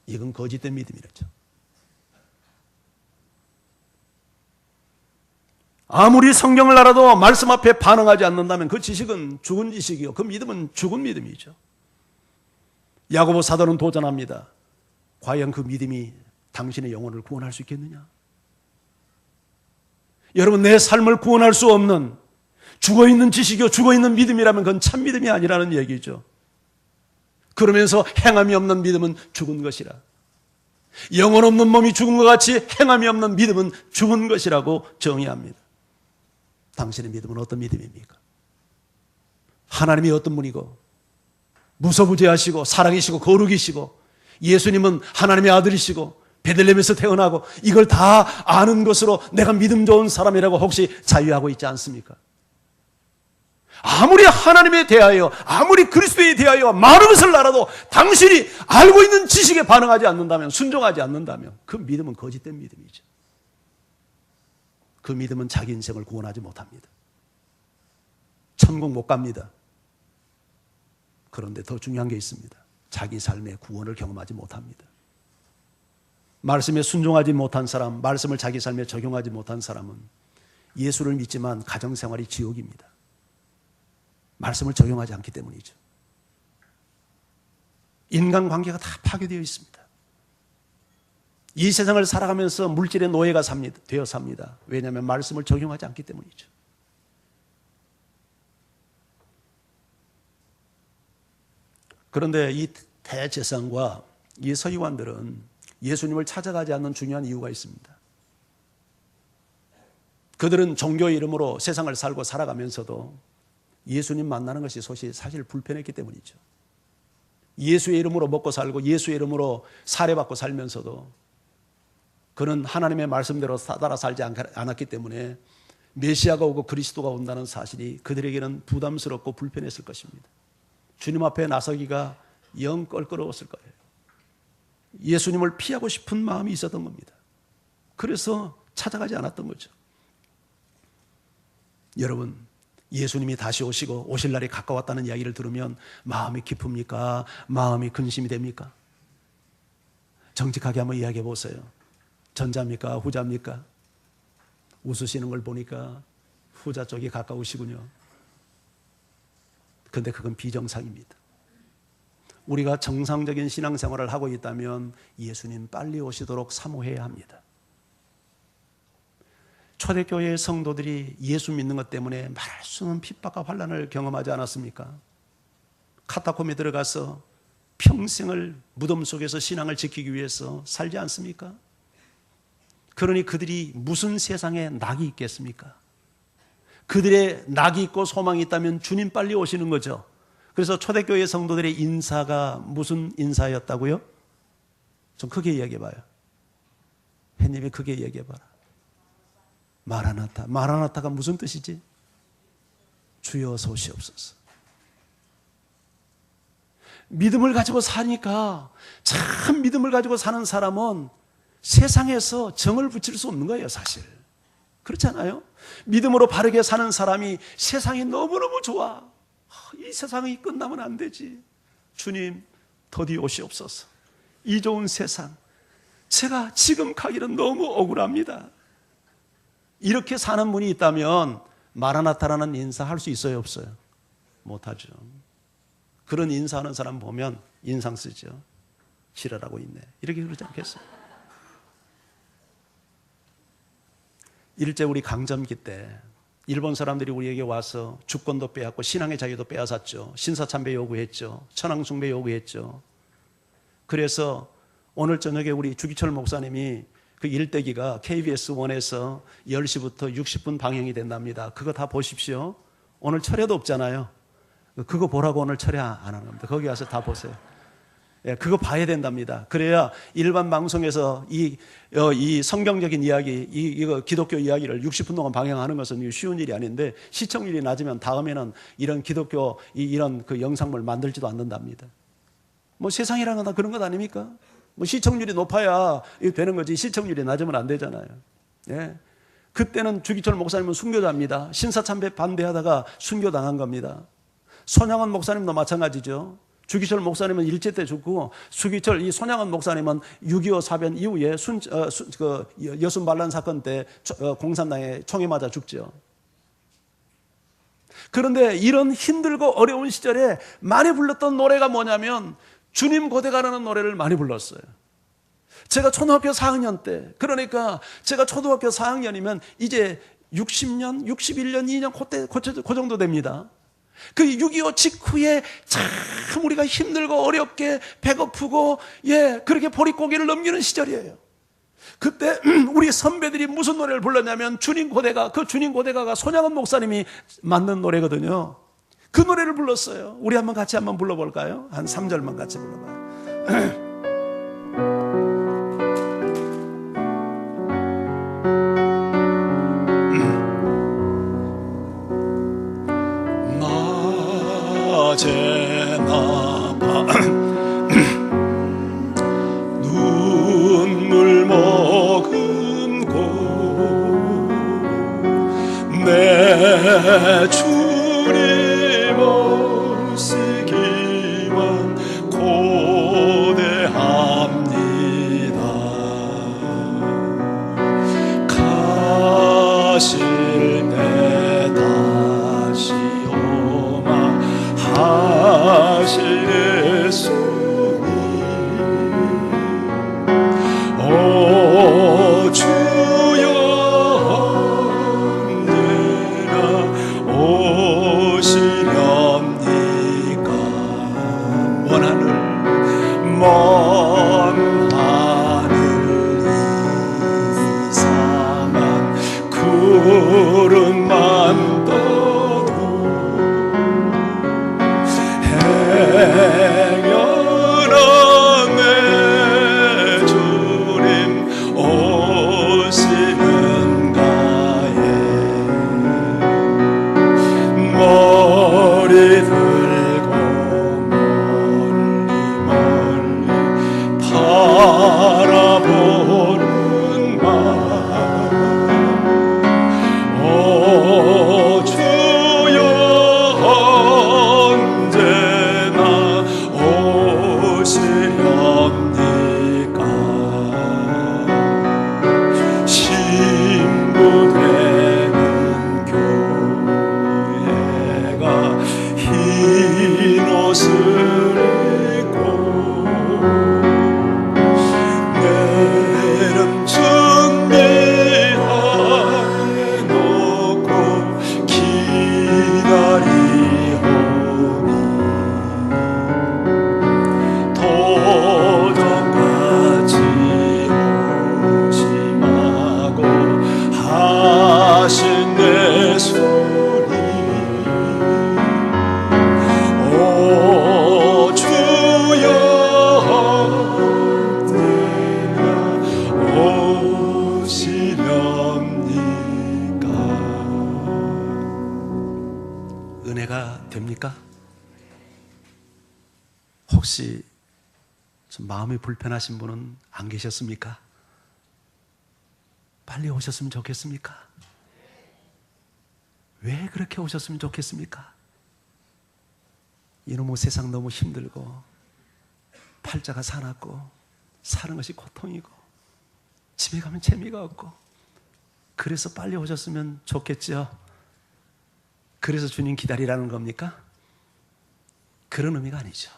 이건 거짓된 믿음이라죠. 아무리 성경을 알아도 말씀 앞에 반응하지 않는다면 그 지식은 죽은 지식이요. 그 믿음은 죽은 믿음이죠. 야고보 사도는 도전합니다. 과연 그 믿음이 당신의 영혼을 구원할 수 있겠느냐? 여러분 내 삶을 구원할 수 없는 죽어있는 지식이요 죽어있는 믿음이라면 그건 참 믿음이 아니라는 얘기죠. 그러면서 행함이 없는 믿음은 죽은 것이라. 영혼 없는 몸이 죽은 것 같이 행함이 없는 믿음은 죽은 것이라고 정의합니다. 당신의 믿음은 어떤 믿음입니까? 하나님이 어떤 분이고 무소부재하시고 사랑이시고 거룩이시고 예수님은 하나님의 아들이시고 베들레헴에서 태어나고 이걸 다 아는 것으로 내가 믿음 좋은 사람이라고 혹시 자유하고 있지 않습니까? 아무리 하나님에 대하여 아무리 그리스도에 대하여 많은 것을 알아도 당신이 알고 있는 지식에 반응하지 않는다면 순종하지 않는다면 그 믿음은 거짓된 믿음이죠. 그 믿음은 자기 인생을 구원하지 못합니다. 천국 못 갑니다. 그런데 더 중요한 게 있습니다. 자기 삶의 구원을 경험하지 못합니다. 말씀에 순종하지 못한 사람, 말씀을 자기 삶에 적용하지 못한 사람은 예수를 믿지만 가정생활이 지옥입니다. 말씀을 적용하지 않기 때문이죠. 인간관계가 다 파괴되어 있습니다. 이 세상을 살아가면서 물질의 노예가 되어 삽니다. 왜냐하면 말씀을 적용하지 않기 때문이죠. 그런데 이 대제사장과 이 서기관들은 예수님을 찾아가지 않는 중요한 이유가 있습니다. 그들은 종교의 이름으로 세상을 살고 살아가면서도 예수님 만나는 것이 사실 불편했기 때문이죠. 예수의 이름으로 먹고 살고 예수의 이름으로 살해받고 살면서도 그는 하나님의 말씀대로 따라 살지 않았기 때문에 메시아가 오고 그리스도가 온다는 사실이 그들에게는 부담스럽고 불편했을 것입니다. 주님 앞에 나서기가 영 껄끄러웠을 거예요. 예수님을 피하고 싶은 마음이 있었던 겁니다. 그래서 찾아가지 않았던 거죠. 여러분, 예수님이 다시 오시고 오실 날이 가까웠다는 이야기를 들으면 마음이 기쁩니까? 마음이 근심이 됩니까? 정직하게 한번 이야기해 보세요. 전자입니까? 후자입니까? 웃으시는 걸 보니까 후자 쪽이 가까우시군요. 그런데 그건 비정상입니다. 우리가 정상적인 신앙생활을 하고 있다면 예수님 빨리 오시도록 사모해야 합니다. 초대교회의 성도들이 예수 믿는 것 때문에 말할 수 없는 핍박과 환난을 경험하지 않았습니까? 카타콤에 들어가서 평생을 무덤 속에서 신앙을 지키기 위해서 살지 않습니까? 그러니 그들이 무슨 세상에 낙이 있겠습니까? 그들의 낙이 있고 소망이 있다면 주님 빨리 오시는 거죠. 그래서 초대교회 성도들의 인사가 무슨 인사였다고요? 좀 크게 이야기해봐요. 햇님이 크게 이야기해봐라. 마라나타. 마라나타가 무슨 뜻이지? 주여 어서 오시옵소서. 믿음을 가지고 사니까, 참 믿음을 가지고 사는 사람은 세상에서 정을 붙일 수 없는 거예요, 사실. 그렇잖아요? 믿음으로 바르게 사는 사람이 세상이 너무너무 좋아. 이 세상이 끝나면 안 되지. 주님, 더디 오시옵소서. 이 좋은 세상, 제가 지금 가기는 너무 억울합니다. 이렇게 사는 분이 있다면 마라나타라는 인사 할 수 있어요, 없어요? 못하죠. 그런 인사하는 사람 보면 인상 쓰죠. 지랄하고 있네. 이렇게 그러지 않겠어요? 일제 우리 강점기 때 일본 사람들이 우리에게 와서 주권도 빼앗고 신앙의 자유도 빼앗았죠. 신사참배 요구했죠. 천황숭배 요구했죠. 그래서 오늘 저녁에 우리 주기철 목사님이 그 일대기가 KBS1에서 10시부터 60분 방영이 된답니다. 그거 다 보십시오. 오늘 철야도 없잖아요. 그거 보라고 오늘 철야 안 하는 겁니다. 거기 가서 다 보세요. 예, 그거 봐야 된답니다. 그래야 일반 방송에서 이 성경적인 이야기, 이거 기독교 이야기를 60분 동안 방영하는 것은 쉬운 일이 아닌데 시청률이 낮으면 다음에는 이런 기독교 이런 그 영상물 만들지도 않는답니다. 뭐 세상이라는 건 다 그런 것 아닙니까? 뭐 시청률이 높아야 되는 거지 시청률이 낮으면 안 되잖아요. 예. 그때는 주기철 목사님은 순교자입니다. 신사참배 반대하다가 순교당한 겁니다. 손양원 목사님도 마찬가지죠. 주기철 목사님은 일제 때 죽고 이 손양원 목사님은 6.25 사변 이후에 여순 반란 사건 때 공산당에 총에 맞아 죽죠. 그런데 이런 힘들고 어려운 시절에 많이 불렀던 노래가 뭐냐면 주님 고대가라는 노래를 많이 불렀어요. 제가 초등학교 4학년 때, 그러니까 제가 초등학교 4학년이면 이제 60년, 61년, 2년 그 정도 됩니다. 그 6.25 직후에 참 우리가 힘들고 어렵게 배고프고 그렇게 보릿고개를 넘기는 시절이에요. 그때 우리 선배들이 무슨 노래를 불렀냐면 주님 고대가, 그 주님 고대가가 손양원 목사님이 만든 노래거든요. 그 노래를 불렀어요. 우리 같이 한번 불러볼까요? 한 3절만 같이 불러봐요. 낮에나 눈물 머금고 내 주님 오시기만 고대합니다. 가실 때 다시 오마 하실 예수님 오 주여 언제나 오시렵니까. 먼 하늘 이상한 구름만 떠도 행여나 내 주님 오시는가에 합니까? 혹시 좀 마음이 불편하신 분은 안 계셨습니까? 빨리 오셨으면 좋겠습니까? 왜 그렇게 오셨으면 좋겠습니까? 이놈의 세상 너무 힘들고 팔자가 사납고 사는 것이 고통이고 집에 가면 재미가 없고 그래서 빨리 오셨으면 좋겠죠. 그래서 주님 기다리라는 겁니까? 그런 의미가 아니죠.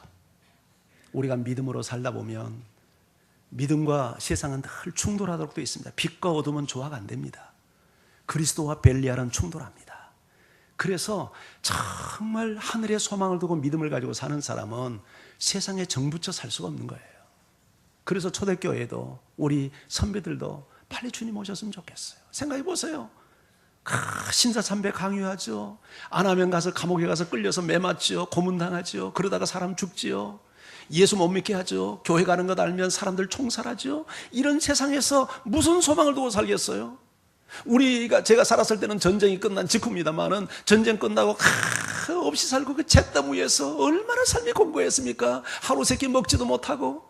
우리가 믿음으로 살다 보면 믿음과 세상은 늘 충돌하도록 되어 있습니다. 빛과 어둠은 조화가 안 됩니다. 그리스도와 벨리알은 충돌합니다. 그래서 정말 하늘에 소망을 두고 믿음을 가지고 사는 사람은 세상에 정붙여 살 수가 없는 거예요. 그래서 초대교회도 우리 선배들도 빨리 주님 오셨으면 좋겠어요. 생각해 보세요. 신사참배 강요하죠. 안 하면 가서 감옥에 가서 끌려서 매맞죠. 고문당하죠. 그러다가 사람 죽지요. 예수 못 믿게 하죠. 교회 가는 것 알면 사람들 총살하죠. 이런 세상에서 무슨 소망을 두고 살겠어요? 제가 살았을 때는 전쟁이 끝난 직후입니다만은 전쟁 끝나고 없이 살고 그 잿더미 위에서 얼마나 삶이 공고했습니까? 하루 세끼 먹지도 못하고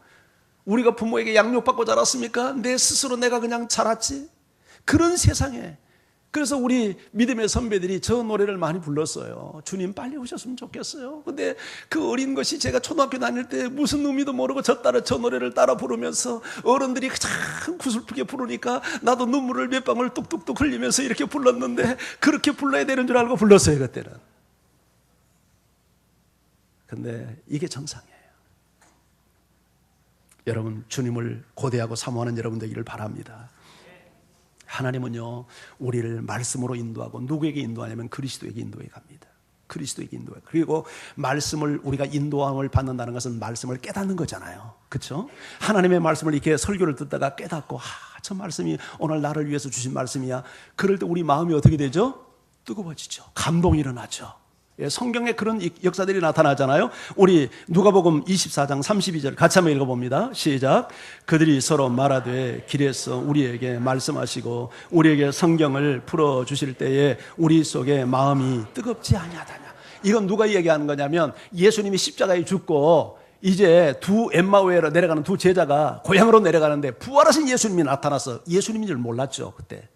우리가 부모에게 양육받고 자랐습니까? 내 스스로 내가 그냥 자랐지. 그런 세상에 그래서 우리 믿음의 선배들이 저 노래를 많이 불렀어요. 주님 빨리 오셨으면 좋겠어요. 근데 그 어린 것이 제가 초등학교 다닐 때 무슨 의미도 모르고 저 노래를 따라 부르면서 어른들이 참 구슬프게 부르니까 나도 눈물을 몇 방울 뚝뚝뚝 흘리면서 이렇게 불렀는데 그렇게 불러야 되는 줄 알고 불렀어요, 그때는. 근데 이게 정상이에요. 여러분, 주님을 고대하고 사모하는 여러분 되기를 바랍니다. 하나님은요, 우리를 말씀으로 인도하고 누구에게 인도하냐면 그리스도에게 인도해 갑니다. 그리스도에게 인도해. 그리고 말씀을 우리가 인도함을 받는다는 것은 말씀을 깨닫는 거잖아요. 그렇죠? 하나님의 말씀을 이렇게 설교를 듣다가 깨닫고 저 말씀이 오늘 나를 위해서 주신 말씀이야. 그럴 때 우리 마음이 어떻게 되죠? 뜨거워지죠. 감동이 일어나죠. 성경에 그런 역사들이 나타나잖아요. 우리 누가복음 24장 32절 같이 한번 읽어봅니다. 시작. 그들이 서로 말하되 길에서 우리에게 말씀하시고 우리에게 성경을 풀어주실 때에 우리 속에 마음이 뜨겁지 아니하다냐. 이건 누가 얘기하는 거냐면 예수님이 십자가에 죽고 이제 엠마오에로 내려가는 두 제자가 고향으로 내려가는데 부활하신 예수님이 나타나서 예수님인 줄 몰랐죠, 그때.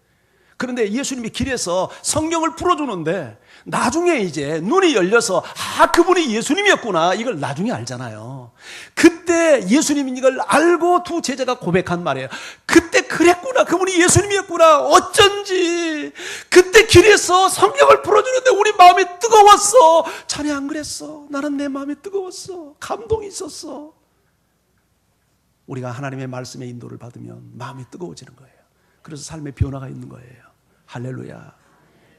그런데 예수님이 길에서 성경을 풀어주는데 나중에 이제 눈이 열려서 그분이 예수님이었구나 이걸 나중에 알잖아요. 그때 예수님인 이걸 알고 두 제자가 고백한 말이에요. 그때 그랬구나, 그분이 예수님이었구나. 어쩐지 그때 길에서 성경을 풀어주는데 우리 마음이 뜨거웠어. 자네 안 그랬어? 나는 내 마음이 뜨거웠어. 감동이 있었어. 우리가 하나님의 말씀의 인도를 받으면 마음이 뜨거워지는 거예요. 그래서 삶의 변화가 있는 거예요. 할렐루야.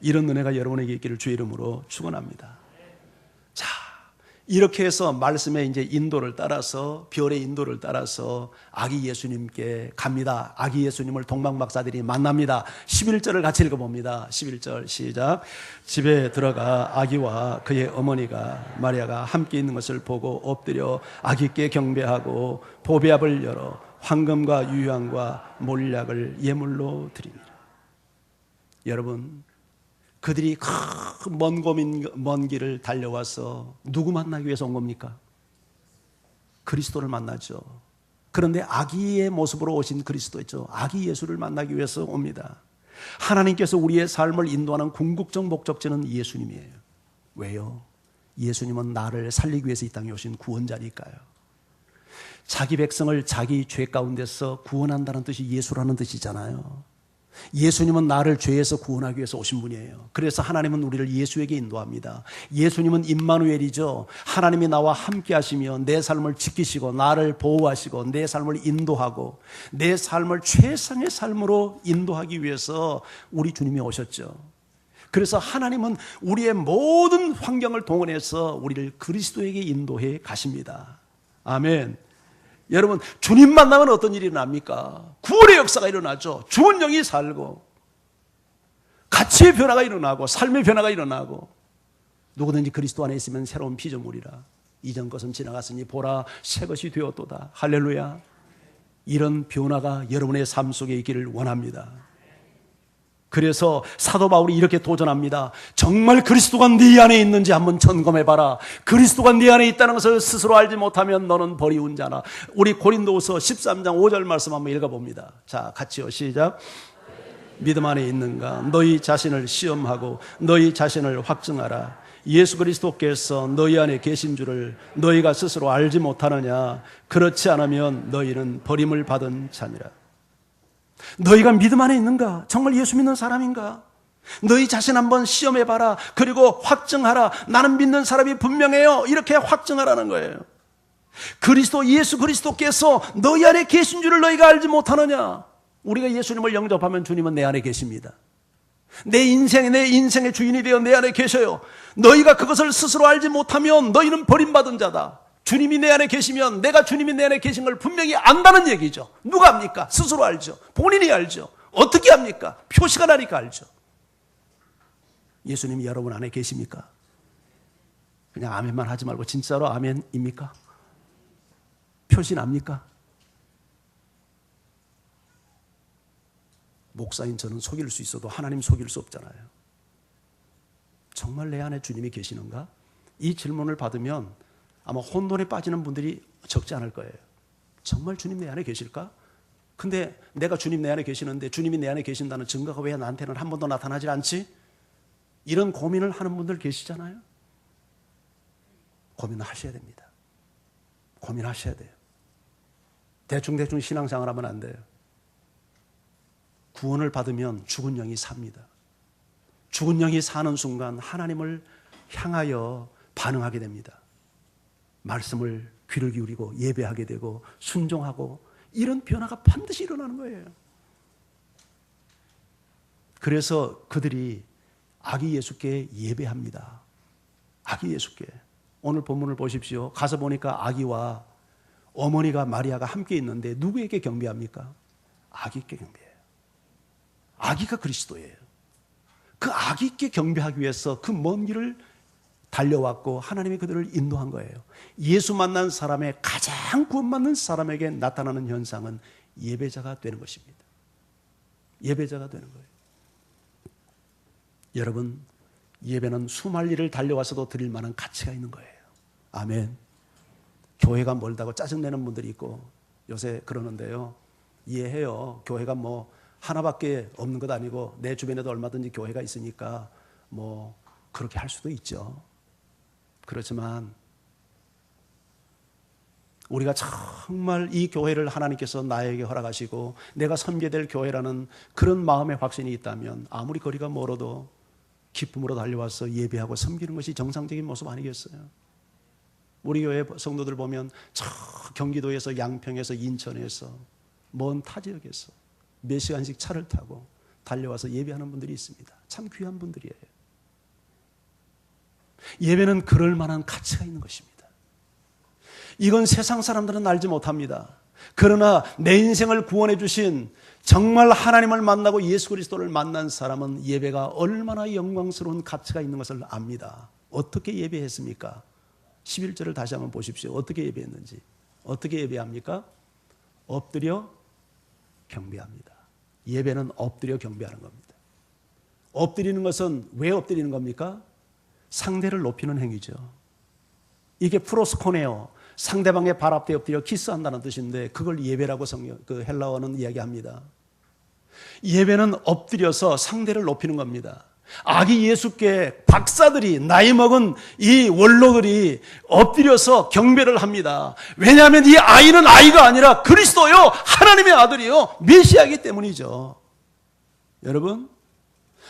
이런 은혜가 여러분에게 있기를 주의 이름으로 축원합니다. 자, 이렇게 해서 말씀의 이제 인도를 따라서 별의 인도를 따라서 아기 예수님께 갑니다. 아기 예수님을 동방박사들이 만납니다. 11절을 같이 읽어봅니다. 11절 시작. 집에 들어가 아기와 그의 어머니가 마리아가 함께 있는 것을 보고 엎드려 아기께 경배하고 보배압을 열어 황금과 유향과 몰약을 예물로 드립니다. 여러분, 그들이 먼 길을 달려와서 누구 만나기 위해서 온 겁니까? 그리스도를 만나죠. 그런데 아기의 모습으로 오신 그리스도죠. 아기 예수를 만나기 위해서 옵니다. 하나님께서 우리의 삶을 인도하는 궁극적 목적지는 예수님이에요. 왜요? 예수님은 나를 살리기 위해서 이 땅에 오신 구원자니까요. 자기 백성을 자기 죄 가운데서 구원한다는 뜻이 예수라는 뜻이잖아요. 예수님은 나를 죄에서 구원하기 위해서 오신 분이에요. 그래서 하나님은 우리를 예수에게 인도합니다. 예수님은 임마누엘이죠. 하나님이 나와 함께 하시며 내 삶을 지키시고 나를 보호하시고 내 삶을 인도하고 내 삶을 최상의 삶으로 인도하기 위해서 우리 주님이 오셨죠. 그래서 하나님은 우리의 모든 환경을 동원해서 우리를 그리스도에게 인도해 가십니다. 아멘. 여러분, 주님 만나면 어떤 일이 일어납니까? 구원의 역사가 일어나죠. 죽은 영이 살고 가치의 변화가 일어나고 삶의 변화가 일어나고 누구든지 그리스도 안에 있으면 새로운 피조물이라 이전 것은 지나갔으니 보라 새 것이 되었도다. 할렐루야. 이런 변화가 여러분의 삶 속에 있기를 원합니다. 그래서 사도 바울이 이렇게 도전합니다. 정말 그리스도가 네 안에 있는지 한번 점검해봐라. 그리스도가 네 안에 있다는 것을 스스로 알지 못하면 너는 버리운 자라. 우리 고린도후서 13장 5절 말씀 한번 읽어봅니다. 자, 같이요. 시작. 믿음 안에 있는가? 너희 자신을 시험하고 너희 자신을 확증하라. 예수 그리스도께서 너희 안에 계신 줄을 너희가 스스로 알지 못하느냐? 그렇지 않으면 너희는 버림을 받은 자니라. 너희가 믿음 안에 있는가? 정말 예수 믿는 사람인가? 너희 자신 한번 시험해봐라. 그리고 확증하라. 나는 믿는 사람이 분명해요. 이렇게 확증하라는 거예요. 예수 그리스도께서 너희 안에 계신 줄을 너희가 알지 못하느냐? 우리가 예수님을 영접하면 주님은 내 안에 계십니다. 내 인생의 주인이 되어 내 안에 계셔요. 너희가 그것을 스스로 알지 못하면 너희는 버림받은 자다. 주님이 내 안에 계시면 내가 주님이 내 안에 계신 걸 분명히 안다는 얘기죠. 누가 압니까? 스스로 알죠. 본인이 알죠. 어떻게 합니까? 표시가 나니까 알죠. 예수님이 여러분 안에 계십니까? 그냥 아멘만 하지 말고 진짜로 아멘입니까? 표시 납니까? 목사인 저는 속일 수 있어도 하나님 속일 수 없잖아요. 정말 내 안에 주님이 계시는가? 이 질문을 받으면 아마 혼돈에 빠지는 분들이 적지 않을 거예요. 정말 주님 내 안에 계실까? 근데 내가 주님 내 안에 계시는데 주님이 내 안에 계신다는 증거가 왜 나한테는 한 번도 나타나질 않지? 이런 고민을 하는 분들 계시잖아요. 고민을 하셔야 됩니다. 고민하셔야 돼요. 대충 신앙생활 하면 안 돼요. 구원을 받으면 죽은 영이 삽니다. 죽은 영이 사는 순간 하나님을 향하여 반응하게 됩니다. 말씀을 귀를 기울이고 예배하게 되고 순종하고 이런 변화가 반드시 일어나는 거예요. 그래서 그들이 아기 예수께 예배합니다. 아기 예수께. 오늘 본문을 보십시오. 가서 보니까 아기와 어머니가 마리아가 함께 있는데 누구에게 경배합니까? 아기께 경배해요. 아기가 그리스도예요. 그 아기께 경배하기 위해서 그 먼 길을 달려왔고 하나님이 그들을 인도한 거예요. 예수 만난 사람의 가장 구원받는 사람에게 나타나는 현상은 예배자가 되는 것입니다. 예배자가 되는 거예요. 여러분, 예배는 수말리를 달려와서도 드릴 만한 가치가 있는 거예요. 아멘. 교회가 멀다고 짜증내는 분들이 있고 요새 그러는데요. 이해해요. 교회가 뭐 하나밖에 없는 것 아니고 내 주변에도 얼마든지 교회가 있으니까 뭐 그렇게 할 수도 있죠. 그렇지만 우리가 정말 이 교회를 하나님께서 나에게 허락하시고 내가 섬겨야 될 교회라는 그런 마음의 확신이 있다면 아무리 거리가 멀어도 기쁨으로 달려와서 예배하고 섬기는 것이 정상적인 모습 아니겠어요? 우리 교회 성도들 보면 저 경기도에서 양평에서 인천에서 먼 타 지역에서 몇 시간씩 차를 타고 달려와서 예배하는 분들이 있습니다. 참 귀한 분들이에요. 예배는 그럴 만한 가치가 있는 것입니다. 이건 세상 사람들은 알지 못합니다. 그러나 내 인생을 구원해 주신 정말 하나님을 만나고 예수 그리스도를 만난 사람은 예배가 얼마나 영광스러운 가치가 있는 것을 압니다. 어떻게 예배했습니까? 11절을 다시 한번 보십시오. 어떻게 예배했는지. 어떻게 예배합니까? 엎드려 경배합니다. 예배는 엎드려 경배하는 겁니다. 엎드리는 것은 왜 엎드리는 겁니까? 상대를 높이는 행위죠. 이게 프로스코네오, 상대방의 발 앞에 엎드려 키스한다는 뜻인데 그걸 예배라고 그 헬라어는 이야기합니다. 예배는 엎드려서 상대를 높이는 겁니다. 아기 예수께 박사들이 나이 먹은 이 원로들이 엎드려서 경배를 합니다. 왜냐하면 이 아이는 아이가 아니라 그리스도요, 하나님의 아들이요, 메시아이기 때문이죠. 여러분,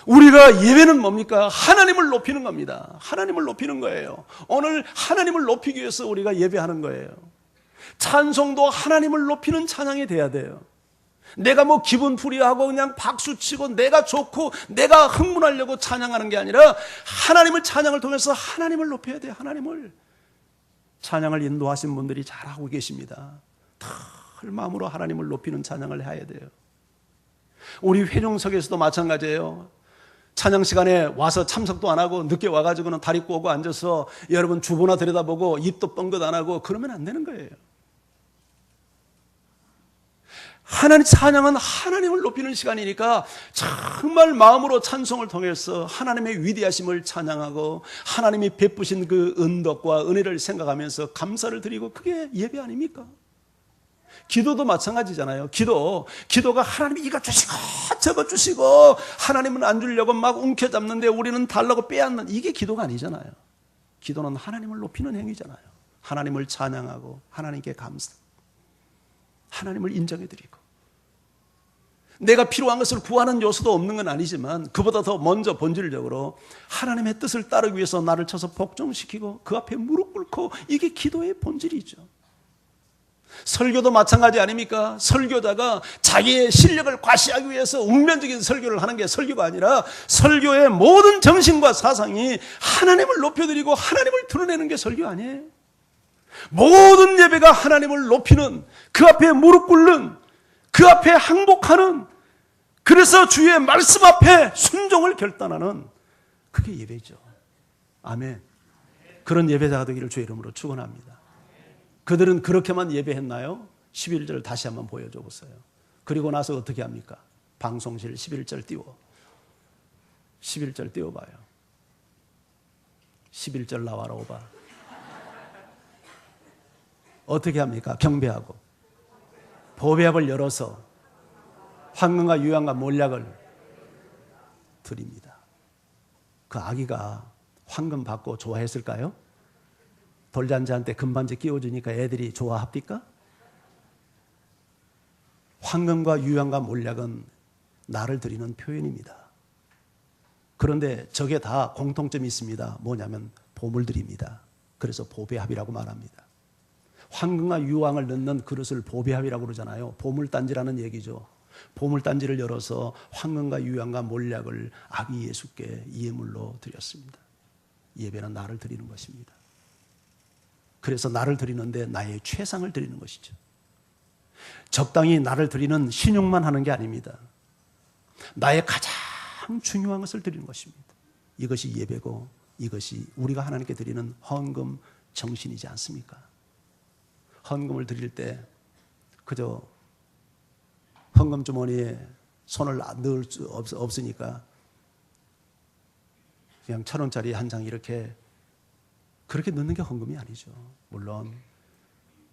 우리가 예배는 뭡니까? 하나님을 높이는 겁니다. 하나님을 높이는 거예요. 오늘 하나님을 높이기 위해서 우리가 예배하는 거예요. 찬송도 하나님을 높이는 찬양이 돼야 돼요. 내가 뭐 기분 풀이하고 그냥 박수치고 내가 좋고 내가 흥분하려고 찬양하는 게 아니라 하나님을 찬양을 통해서 하나님을 높여야 돼요. 하나님을. 찬양을 인도하신 분들이 잘하고 계십니다. 털 마음으로 하나님을 높이는 찬양을 해야 돼요. 우리 회중석에서도 마찬가지예요. 찬양 시간에 와서 참석도 안 하고 늦게 와가지고는 다리 꼬고 앉아서 여러분 주보나 들여다보고 입도 뻥긋 안 하고 그러면 안 되는 거예요. 하나님 찬양은 하나님을 높이는 시간이니까 정말 마음으로 찬송을 통해서 하나님의 위대하심을 찬양하고 하나님이 베푸신 그 은덕과 은혜를 생각하면서 감사를 드리고, 그게 예배 아닙니까? 기도도 마찬가지잖아요. 기도가 하나님이 이거 주시고 저거 주시고, 하나님은 안 주려고 막 움켜잡는데 우리는 달라고 빼앗는, 이게 기도가 아니잖아요. 기도는 하나님을 높이는 행위잖아요. 하나님을 찬양하고 하나님께 감사, 하나님을 인정해드리고, 내가 필요한 것을 구하는 요소도 없는 건 아니지만 그보다 더 먼저 본질적으로 하나님의 뜻을 따르기 위해서 나를 쳐서 복종시키고 그 앞에 무릎 꿇고, 이게 기도의 본질이죠. 설교도 마찬가지 아닙니까? 설교자가 자기의 실력을 과시하기 위해서 운면적인 설교를 하는 게 설교가 아니라, 설교의 모든 정신과 사상이 하나님을 높여드리고 하나님을 드러내는 게 설교 아니에요? 모든 예배가 하나님을 높이는, 그 앞에 무릎 꿇는, 그 앞에 항복하는, 그래서 주의 말씀 앞에 순종을 결단하는, 그게 예배죠. 아멘. 그런 예배자가 되기를 주의 이름으로 축원합니다. 그들은 그렇게만 예배했나요? 11절 다시 한번 보여줘 보세요. 그리고 나서 어떻게 합니까? 방송실 11절 띄워. 11절 띄워봐요. 11절 나와라 오바. 어떻게 합니까? 경배하고 보배합을 열어서 황금과 유향과 몰약을 드립니다. 그 아기가 황금 받고 좋아했을까요? 돌잔치한테 금반지 끼워주니까 애들이 좋아합니까? 황금과 유향과 몰약은 나를 드리는 표현입니다. 그런데 저게 다 공통점이 있습니다. 뭐냐면 보물들입니다. 그래서 보배합이라고 말합니다. 황금과 유황을 넣는 그릇을 보배합이라고 그러잖아요. 보물단지라는 얘기죠. 보물단지를 열어서 황금과 유황과 몰약을 아기 예수께 예물로 드렸습니다. 예배는 나를 드리는 것입니다. 그래서 나를 드리는데 나의 최상을 드리는 것이죠. 적당히 나를 드리는 신용만 하는 게 아닙니다. 나의 가장 중요한 것을 드리는 것입니다. 이것이 예배고, 이것이 우리가 하나님께 드리는 헌금 정신이지 않습니까? 헌금을 드릴 때 그저 헌금 주머니에 손을 넣을 수 없으니까 그냥 1,000원짜리 한 장 이렇게, 그렇게 넣는 게 헌금이 아니죠. 물론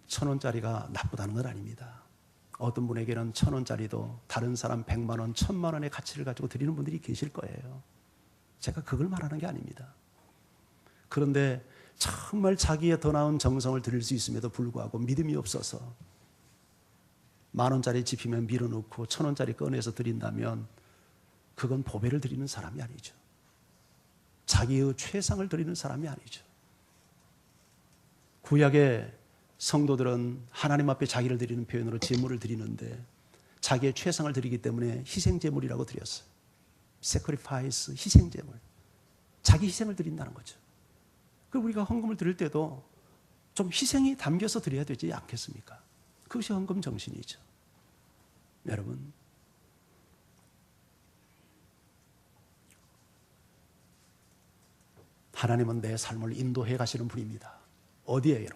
1,000원짜리가 나쁘다는 건 아닙니다. 어떤 분에게는 1,000원짜리도 다른 사람 100만 원, 1,000만 원의 가치를 가지고 드리는 분들이 계실 거예요. 제가 그걸 말하는 게 아닙니다. 그런데 정말 자기의 더 나은 정성을 드릴 수 있음에도 불구하고 믿음이 없어서 10,000원짜리 지피면 밀어넣고 1,000원짜리 꺼내서 드린다면 그건 보배를 드리는 사람이 아니죠. 자기의 최상을 드리는 사람이 아니죠. 구약의 성도들은 하나님 앞에 자기를 드리는 표현으로 제물을 드리는데 자기의 최상을 드리기 때문에 희생제물이라고 드렸어요. sacrifice, 희생제물. 자기 희생을 드린다는 거죠. 그리고 우리가 헌금을 드릴 때도 좀 희생이 담겨서 드려야 되지 않겠습니까? 그것이 헌금 정신이죠. 여러분, 하나님은 내 삶을 인도해 가시는 분입니다. 어디에요?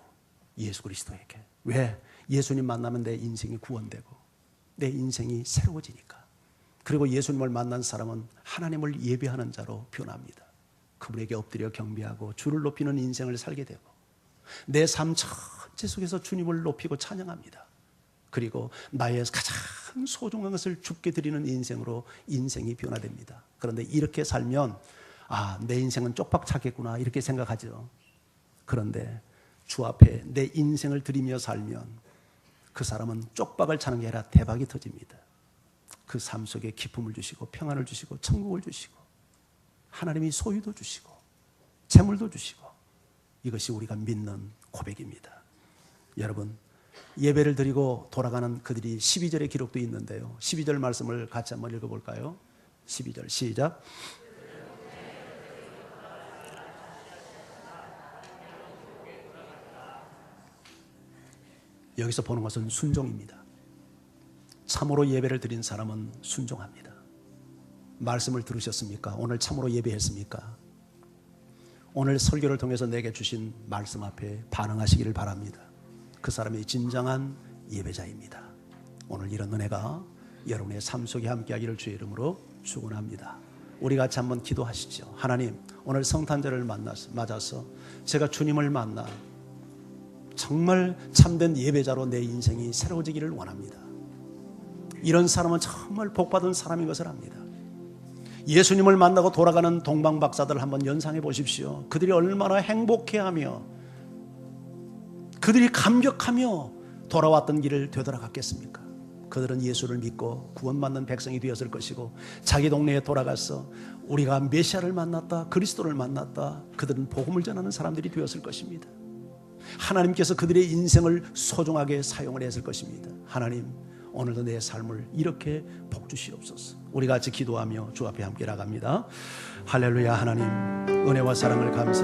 예수 그리스도에게. 왜? 예수님 만나면 내 인생이 구원되고 내 인생이 새로워지니까. 그리고 예수님을 만난 사람은 하나님을 예배하는 자로 변합니다. 그분에게 엎드려 경배하고 주를 높이는 인생을 살게 되고 내 삶 전체 속에서 주님을 높이고 찬양합니다. 그리고 나의 가장 소중한 것을 주께 드리는 인생으로 인생이 변화됩니다. 그런데 이렇게 살면 내 인생은 쪽박차겠구나 이렇게 생각하죠. 그런데 주 앞에 내 인생을 드리며 살면 그 사람은 쪽박을 차는 게 아니라 대박이 터집니다. 그 삶 속에 기쁨을 주시고 평안을 주시고 천국을 주시고 하나님이 소유도 주시고 재물도 주시고, 이것이 우리가 믿는 고백입니다. 여러분, 예배를 드리고 돌아가는 그들이 12절의 기록도 있는데요. 12절 말씀을 같이 한번 읽어볼까요? 12절 시작. 여기서 보는 것은 순종입니다. 참으로 예배를 드린 사람은 순종합니다. 말씀을 들으셨습니까? 오늘 참으로 예배했습니까? 오늘 설교를 통해서 내게 주신 말씀 앞에 반응하시기를 바랍니다. 그 사람이 진정한 예배자입니다. 오늘 이런 은혜가 여러분의 삶 속에 함께하기를 주의 이름으로 축원합니다. 우리 같이 한번 기도하시죠. 하나님, 오늘 성탄절을 맞아서 제가 주님을 만나 정말 참된 예배자로 내 인생이 새로워지기를 원합니다. 이런 사람은 정말 복받은 사람인 것을 압니다. 예수님을 만나고 돌아가는 동방박사들 한번 연상해 보십시오. 그들이 얼마나 행복해하며 그들이 감격하며 돌아왔던 길을 되돌아갔겠습니까? 그들은 예수를 믿고 구원받는 백성이 되었을 것이고 자기 동네에 돌아가서 우리가 메시아를 만났다, 그리스도를 만났다, 그들은 복음을 전하는 사람들이 되었을 것입니다. 하나님께서 그들의 인생을 소중하게 사용을 했을 것입니다. 하나님, 오늘도 내 삶을 이렇게 복주시옵소서. 우리 같이 기도하며 주 앞에 함께 나갑니다. 할렐루야. 하나님, 은혜와 사랑을 감사